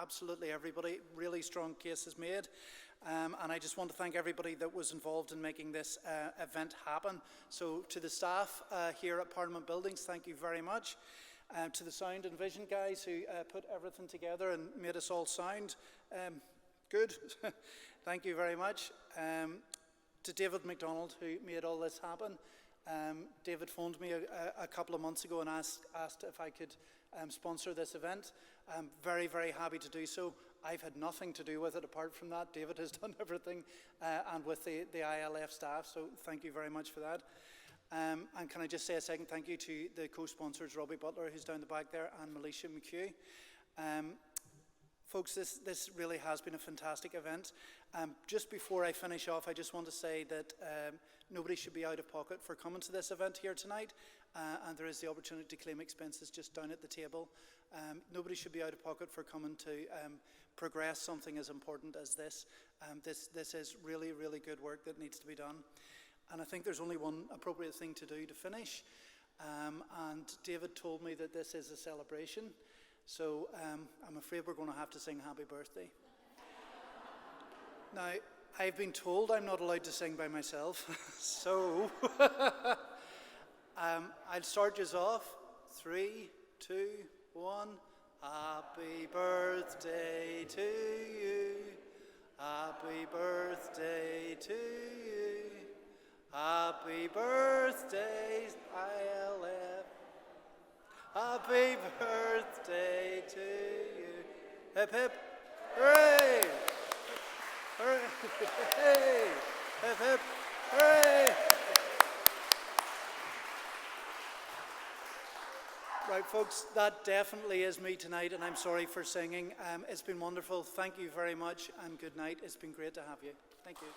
absolutely everybody. Really strong cases made. And I just want to thank everybody that was involved in making this event happen. So to the staff here at Parliament Buildings, thank you very much. To the sound and vision guys who put everything together and made us all sound good, thank you very much. To David MacDonald, who made all this happen. David phoned me a couple of months ago and asked if I could sponsor this event. I'm very, very happy to do so. I've had nothing to do with it apart from that. David has done everything, and with the ILF staff, so thank you very much for that. And can I just say a second thank you to the co-sponsors, Robbie Butler, who's down the back there, and Militia McHugh. Folks, this really has been a fantastic event. Just before I finish off, I just want to say that nobody should be out of pocket for coming to this event here tonight, and there is the opportunity to claim expenses just down at the table. Nobody should be out of pocket for coming to progress something as important as this. This is really, really good work that needs to be done. And I think there's only one appropriate thing to do to finish. And David told me that this is a celebration. So I'm afraid we're going to have to sing Happy Birthday. Now, I've been told I'm not allowed to sing by myself, so I'll start you off. 3, 2, 1. Happy birthday to you. Happy birthday to you. Happy birthday, ILF. Happy birthday to you. Hip hip, hooray! Hooray! Hey! Hip hip, hooray! Right, folks, that definitely is me tonight, and I'm sorry for singing. It's been wonderful. Thank you very much, and good night. It's been great to have you. Thank you.